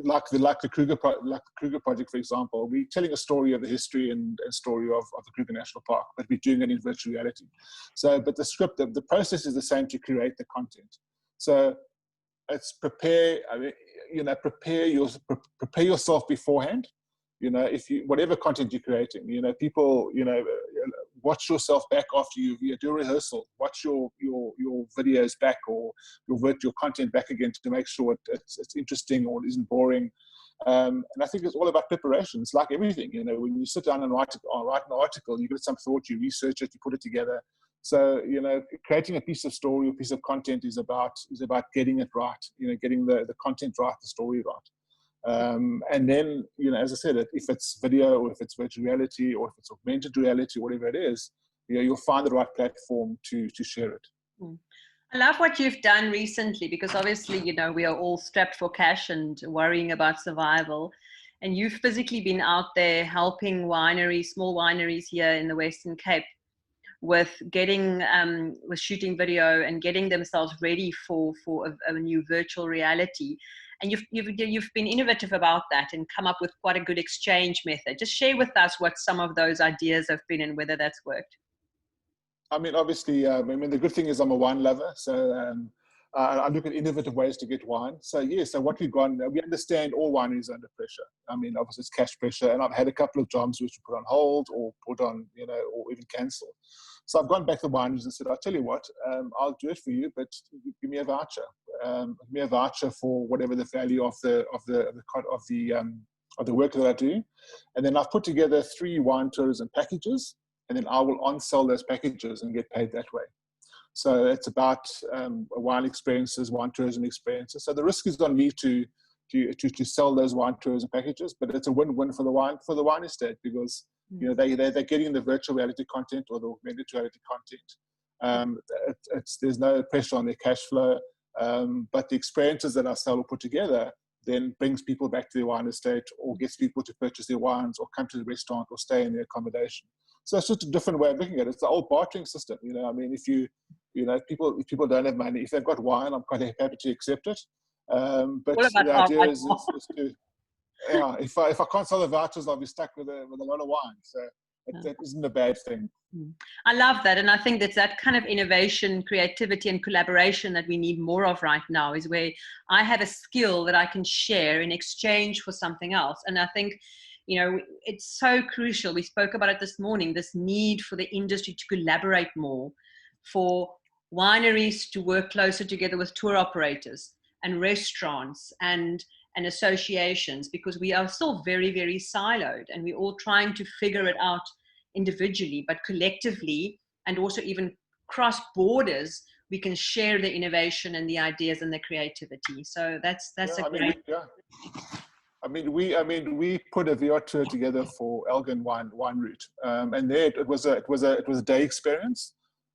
like the Kruger project, for example, we're telling a story of the history and story of the Kruger National Park, but we're doing it in virtual reality. So, but the script, the process is the same to create the content. So it's prepare yourself beforehand. You know, whatever content you're creating, you know, people, you know, watch yourself back after you do a rehearsal. Watch your videos back, or your content back again, to make sure it's interesting or isn't boring. And I think it's all about preparation. It's like everything, you know, when you sit down and write an article, you get some thought, you research it, you put it together. So, you know, creating a piece of story or piece of content is about getting it right, you know, getting the content right, the story right. And then, you know, as I said, if it's video, or if it's virtual reality, or if it's augmented reality, whatever it is, you know, you'll find the right platform to share it. I love what you've done recently, because obviously, you know, we are all strapped for cash and worrying about survival. And you've physically been out there helping wineries, small wineries here in the Western Cape, with getting with shooting video and getting themselves ready for a new virtual reality. And you've been innovative about that and come up with quite a good exchange method. Just share with us what some of those ideas have been and whether that's worked. I mean, obviously, I mean, the good thing is I'm a wine lover, so I look at innovative ways to get wine. So yeah, so what we've gone, we understand all wineries are under pressure. I mean, obviously it's cash pressure, and I've had a couple of jobs which we put on hold or put on, you know, or even cancel. So I've gone back to wineries and said, I'll tell you what, I'll do it for you, but give me a voucher. Give me a voucher for whatever the value of the work that I do. And then I've put together 3 wine tourism packages, and then I will on-sell those packages and get paid that way. So it's about wine experiences, wine tourism experiences. So the risk is on me to sell those wine tourism packages, but it's a win-win for the wine estate, because you know they're getting the virtual reality content or the augmented reality content. There's no pressure on their cash flow, but the experiences that I sell or put together, then brings people back to their wine estate, or gets people to purchase their wines, or come to the restaurant, or stay in their accommodation. So it's just a different way of looking at it. It's the old bartering system. I mean, if people don't have money, if they've got wine, I'm quite happy to accept it. But the idea is to, if I can't sell the vouchers, I'll be stuck with a lot of wine. So that isn't a bad thing. I love that. And I think that's that kind of innovation, creativity, and collaboration that we need more of right now, is where I have a skill that I can share in exchange for something else. And I think, it's so crucial. We spoke about it this morning, this need for the industry to collaborate more, for wineries to work closer together with tour operators and restaurants and associations, because we are still very, very siloed, and we're all trying to figure it out individually, but collectively, and also even cross borders, we can share the innovation and the ideas and the creativity. So that's great. We put a VR tour together for Elgin Wine Route, and there it was a day experience.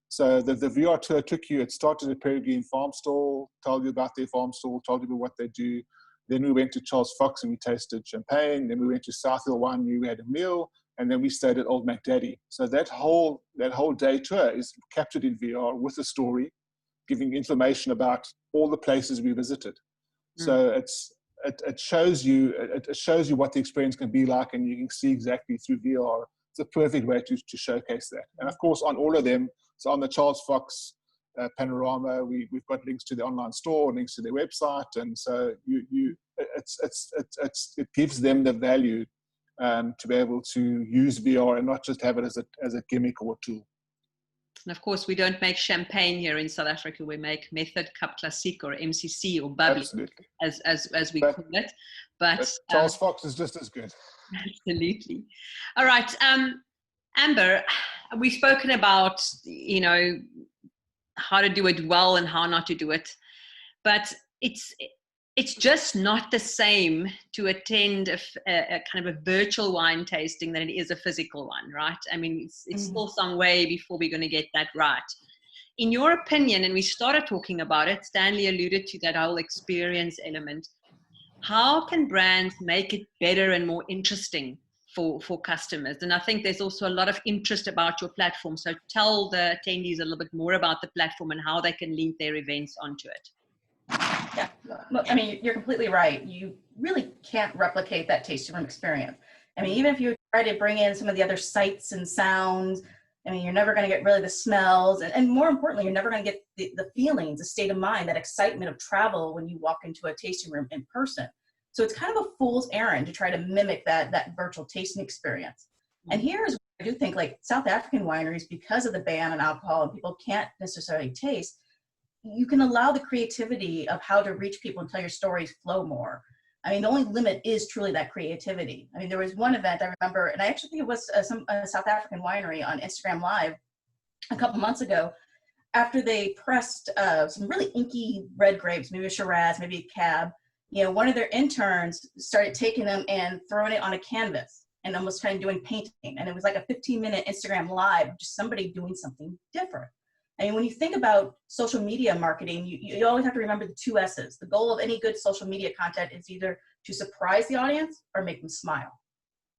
So the VR tour took you. It started at Peregrine Farm Stall, told you about their farm stall, told you what they do. Then we went to Charles Fox and we tasted champagne. Then we went to South Hill Winery, we had a meal, and then we stayed at Old MacDaddy. So that whole day tour is captured in VR with a story, giving information about all the places we visited. So it shows you what the experience can be like, and you can see exactly through VR. It's a perfect way to showcase that. And of course, on all of them, so on the Charles Fox panorama, we've got links to the online store, links to their website, and so it gives them the value to be able to use VR and not just have it as a gimmick or a tool. And of course, we don't make champagne here in South Africa. We make Method Cup Classique, or MCC, or Bubbly, as we call it. But Charles Fox is just as good. Absolutely. All right, Amber, we've spoken about how to do it well and how not to do it, but it's just not the same to attend a kind of a virtual wine tasting than it is a physical one, right? I mean, it's still some way before we're going to get that right. In your opinion, and we started talking about it, Stanley alluded to that whole experience element. How can brands make it better and more interesting for customers? And I think there's also a lot of interest about your platform. So tell the attendees a little bit more about the platform and how they can link their events onto it. Yeah, I mean, you're completely right. You really can't replicate that tasting room experience. I mean, even if you try to bring in some of the other sights and sounds, I mean, you're never going to get really the smells. And more importantly, you're never going to get the feelings, the state of mind, that excitement of travel when you walk into a tasting room in person. So it's kind of a fool's errand to try to mimic that virtual tasting experience. And here's what I do think, like South African wineries, because of the ban on alcohol and people can't necessarily taste, you can allow the creativity of how to reach people and tell your stories flow more. I mean, the only limit is truly that creativity. I mean, there was one event I remember, and I actually think it was a South African winery on Instagram Live a couple months ago, after they pressed some really inky red grapes, maybe a Shiraz, maybe a Cab. One of their interns started taking them and throwing it on a canvas and almost kind of doing painting. And it was like a 15-minute Instagram Live, just somebody doing something different. I mean, when you think about social media marketing, you always have to remember the 2 S's. The goal of any good social media content is either to surprise the audience or make them smile.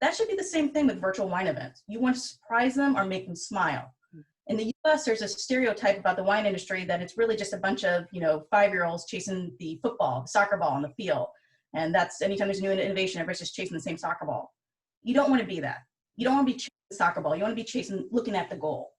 That should be the same thing with virtual wine events. You want to surprise them or make them smile. In the US, there's a stereotype about the wine industry that it's really just a bunch of 5-year-olds chasing the football, the soccer ball on the field. And that's anytime there's a new innovation, everybody's just chasing the same soccer ball. You don't want to be that. You don't want to be chasing the soccer ball. You want to be looking at the goal.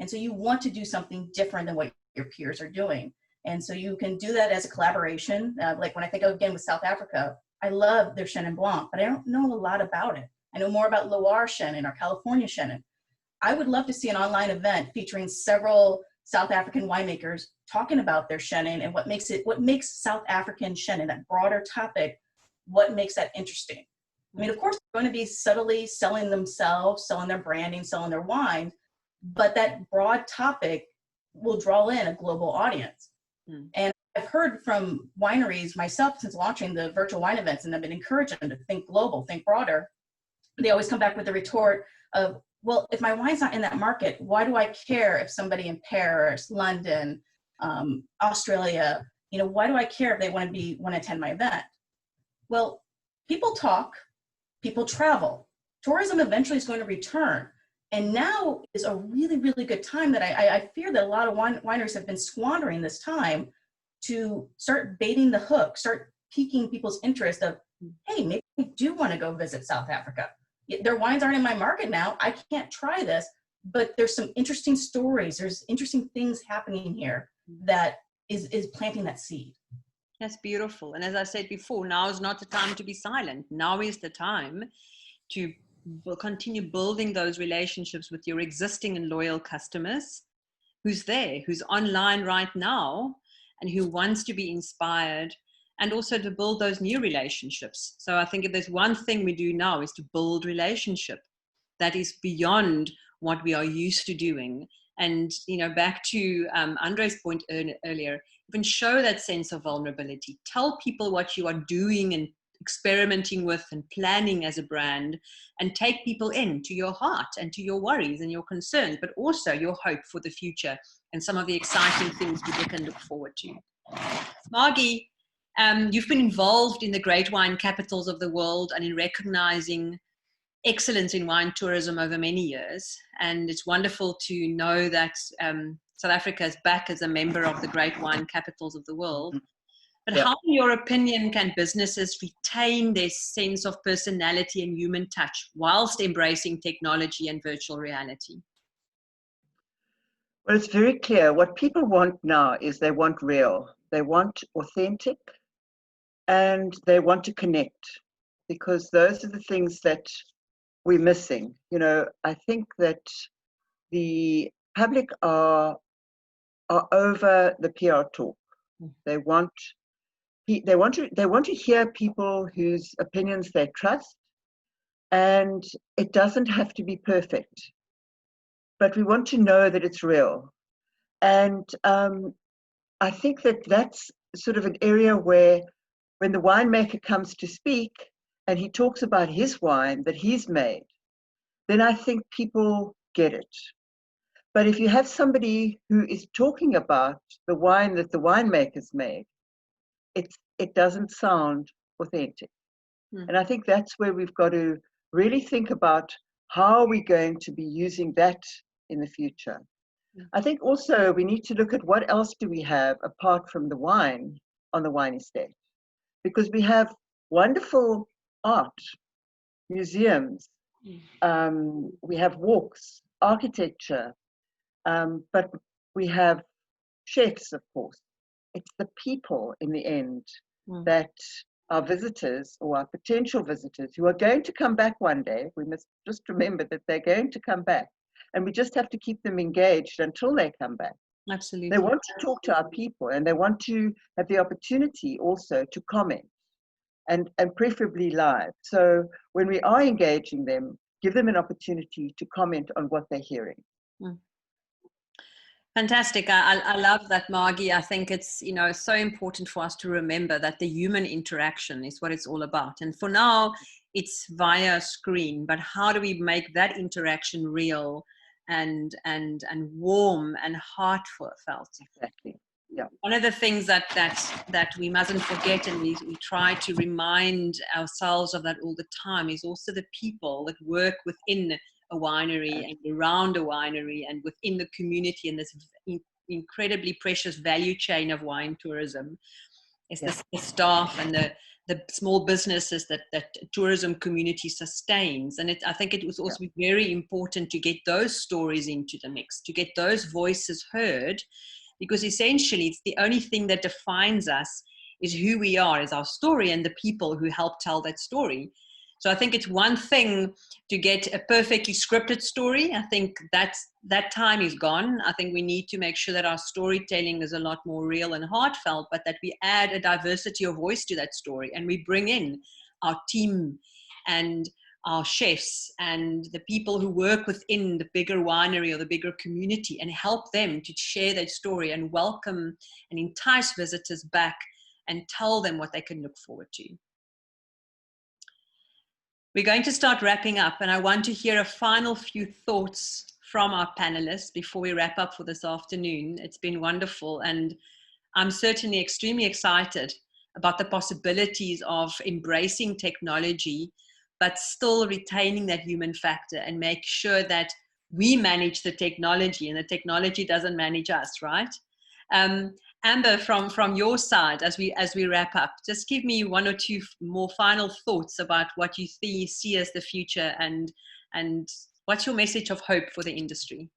And so you want to do something different than what your peers are doing. And so you can do that as a collaboration. Like when I think of, again, with South Africa, I love their Chenin Blanc, but I don't know a lot about it. I know more about Loire Chenin or California Chenin. I would love to see an online event featuring several South African winemakers talking about their Chenin and what makes South African Chenin, that broader topic, what makes that interesting. I mean, of course, they're going to be subtly selling themselves, selling their branding, selling their wine, but that broad topic will draw in a global audience. And I've heard from wineries myself since launching the virtual wine events, and I've been encouraging them to think global, think broader. They always come back with the retort of, well, if my wine's not in that market, why do I care if somebody in Paris, London, Australia, why do I care if they want to attend my event? Well, people talk, people travel. Tourism eventually is going to return. And now is a really, really good time that I fear that a lot of wineries have been squandering this time to start baiting the hook, start piquing people's interest of, hey, maybe I do want to go visit South Africa. Their wines aren't in my market now. I can't try this, but there's some interesting stories. There's interesting things happening here that is planting that seed. That's beautiful. And as I said before, now is not the time to be silent. Now is the time to continue building those relationships with your existing and loyal customers, who's there, who's online right now, and who wants to be inspired, and also to build those new relationships. So I think if there's one thing we do now is to build relationship that is beyond what we are used to doing. And, you know, back to Andre's point earlier, even show that sense of vulnerability. Tell people what you are doing and experimenting with and planning as a brand, and take people into your heart and to your worries and your concerns, but also your hope for the future and some of the exciting things people can look forward to. Margi, you've been involved in the great wine capitals of the world and in recognizing excellence in wine tourism over many years. And it's wonderful to know that South Africa is back as a member of the great wine capitals of the world. But how, in your opinion, can businesses retain their sense of personality and human touch whilst embracing technology and virtual reality? Well, it's very clear. What people want now is they want real, they want authentic, and they want to connect, because those are the things that we're missing. You know, I think that the public are over the PR talk. They want to hear people whose opinions they trust, and it doesn't have to be perfect, but we want to know that it's real. And I think that that's sort of an area where when the winemaker comes to speak and he talks about his wine that he's made, then I think people get it. But if you have somebody who is talking about the wine that the winemaker's made, it doesn't sound authentic. And I think that's where we've got to really think about how we're going to be using that in the future. I think also we need to look at what else do we have apart from the wine on the wine estate, because we have wonderful art, museums, we have walks, architecture, but we have chefs, of course. It's the people in the end that our visitors or our potential visitors who are going to come back one day, we must just remember that they're going to come back, and we just have to keep them engaged until they come back. Absolutely. They want to talk to our people, and they want to have the opportunity also to comment, and preferably live. So when we are engaging them, give them an opportunity to comment on what they're hearing. Fantastic. I love that, Margi. I think it's, you know, so important for us to remember that the human interaction is what it's all about. And for now, it's via screen, but how do we make that interaction real and warm and heartfelt? Exactly. Yeah. One of the things that we mustn't forget, and we try to remind ourselves of that all the time, is also the people that work within a winery and around a winery and within the community in this incredibly precious value chain of wine tourism. It's the staff and the small businesses that tourism community sustains. And I think it was also very important to get those stories into the mix, to get those voices heard, because essentially it's the only thing that defines us is who we are, is our story and the people who help tell that story. So I think it's one thing to get a perfectly scripted story. I think that time is gone. I think we need to make sure that our storytelling is a lot more real and heartfelt, but that we add a diversity of voice to that story, and we bring in our team and our chefs and the people who work within the bigger winery or the bigger community, and help them to share that story and welcome and entice visitors back and tell them what they can look forward to. We're going to start wrapping up, and I want to hear a final few thoughts from our panelists before we wrap up for this afternoon. It's been wonderful, and I'm certainly extremely excited about the possibilities of embracing technology, but still retaining that human factor and make sure that we manage the technology and the technology doesn't manage us, right? Amber, from your side, as we wrap up, just give me one or two more final thoughts about what you see as the future, and what's your message of hope for the industry?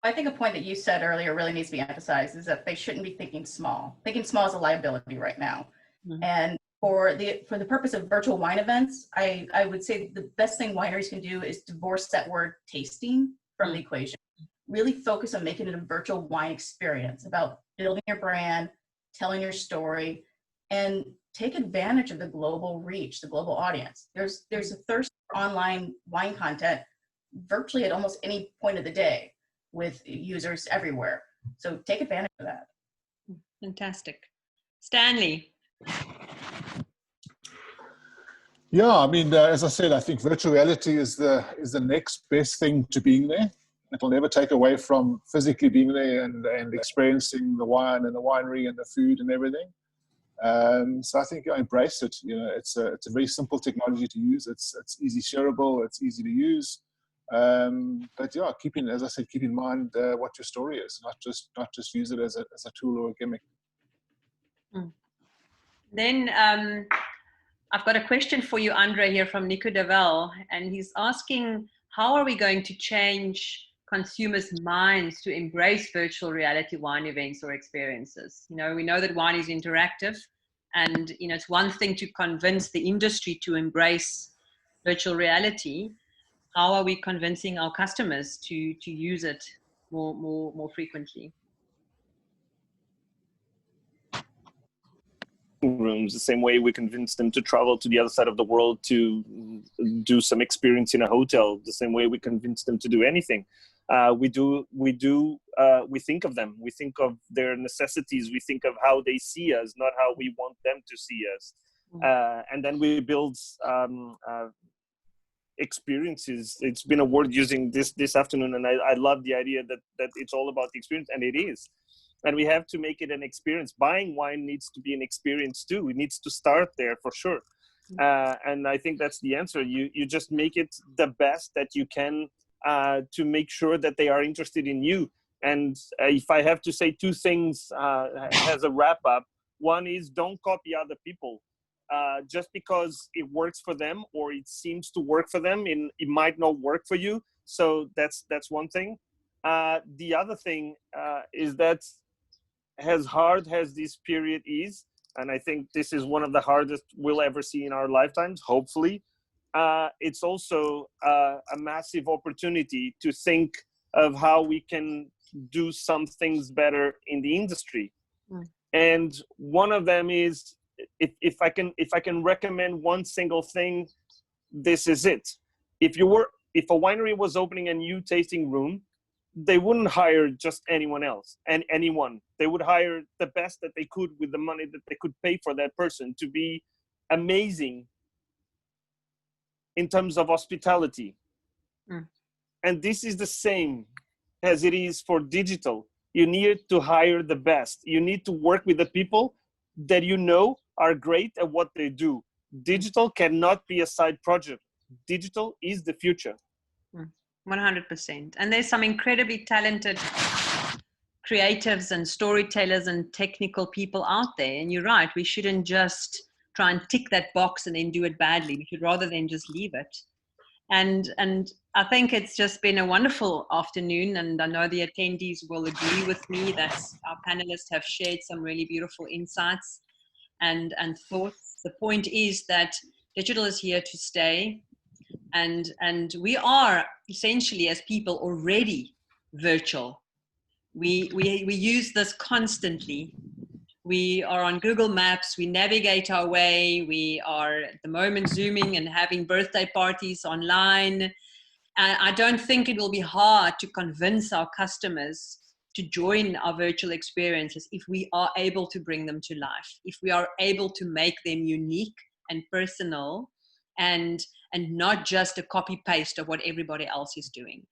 I think a point that you said earlier really needs to be emphasized is that they shouldn't be thinking small. Thinking small is a liability right now. Mm-hmm. And for the purpose of virtual wine events, I would say the best thing wineries can do is divorce that word tasting from the equation. Really focus on making it a virtual wine experience, about building your brand, telling your story, and take advantage of the global reach, the global audience. There's a thirst for online wine content virtually at almost any point of the day, with users everywhere. So take advantage of that. Fantastic. Stanley. Yeah, I mean, as I said, I think virtual reality is the next best thing to being there. It'll never take away from physically being there and experiencing the wine and the winery and the food and everything. So I think embrace it. You know, it's a very simple technology to use. It's easy shareable. It's easy to use. But yeah, keep in mind what your story is. Not just use it as a tool or a gimmick. Then I've got a question for you, Andre, here from Nico Devel, and he's asking, how are we going to change consumers' minds to embrace virtual reality wine events or experiences? You know, we know that wine is interactive, and you know, it's one thing to convince the industry to embrace virtual reality. How are we convincing our customers to use it more frequently? Rooms, the same way we convince them to travel to the other side of the world to do some experience in a hotel, the same way we convince them to do anything. We think of them, we think of their necessities, we think of how they see us, not how we want them to see us. And then we build experiences. It's been a word using this afternoon, and I love the idea that it's all about the experience, and it is. And we have to make it an experience. Buying wine needs to be an experience too. It needs to start there for sure. And I think that's the answer. You just make it the best that you can to make sure that they are interested in you. And if I have to say two things as a wrap up, one is don't copy other people. Just because it works for them or it seems to work for them, it might not work for you. So that's one thing. The other thing is that as hard as this period is, and I think this is one of the hardest we'll ever see in our lifetimes, hopefully, it's also a massive opportunity to think of how we can do some things better in the industry. And one of them is, if I can recommend one single thing, this is it. If a winery was opening a new tasting room, they wouldn't hire just anyone else and anyone. They would hire the best that they could with the money that they could pay for that person to be amazing in terms of hospitality. And this is the same as it is for digital. You need to hire the best. You need to work with the people that you know are great at what they do. Digital cannot be a side project. Digital is the future. 100%. And there's some incredibly talented creatives and storytellers and technical people out there. And you're right, we shouldn't just try and tick that box and then do it badly. We should rather than just leave it. And I think it's just been a wonderful afternoon, and I know the attendees will agree with me that our panelists have shared some really beautiful insights and thoughts. The point is that digital is here to stay. And we are essentially, as people, already virtual. We use this constantly. We are on Google Maps, we navigate our way, we are at the moment Zooming and having birthday parties online. I don't think it will be hard to convince our customers to join our virtual experiences if we are able to bring them to life, if we are able to make them unique and personal, and not just a copy paste of what everybody else is doing.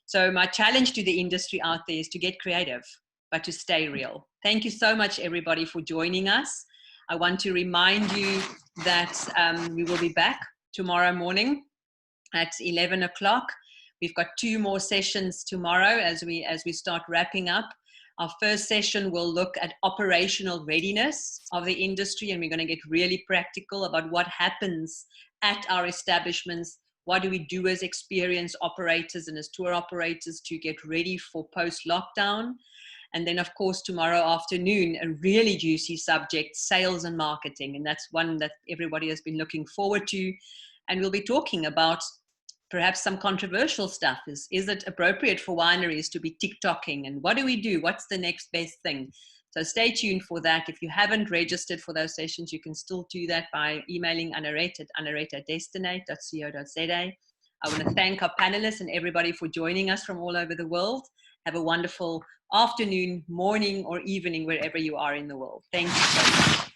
So my challenge to the industry out there is to get creative, but to stay real. Thank you so much, everybody, for joining us. I want to remind you that we will be back tomorrow morning at 11 o'clock. We've got 2 more sessions tomorrow as we start wrapping up. Our first session will look at operational readiness of the industry, and we're going to get really practical about what happens at our establishments. What do we do as experienced operators and as tour operators to get ready for post-lockdown? And then, of course, tomorrow afternoon, a really juicy subject, sales and marketing. And that's one that everybody has been looking forward to. And we'll be talking about perhaps some controversial stuff. Is it appropriate for wineries to be TikToking? And what do we do? What's the next best thing? So stay tuned for that. If you haven't registered for those sessions, you can still do that by emailing anarete@destinate.co.za. I want to thank our panelists and everybody for joining us from all over the world. Have a wonderful afternoon, morning, or evening, wherever you are in the world. Thank you so much.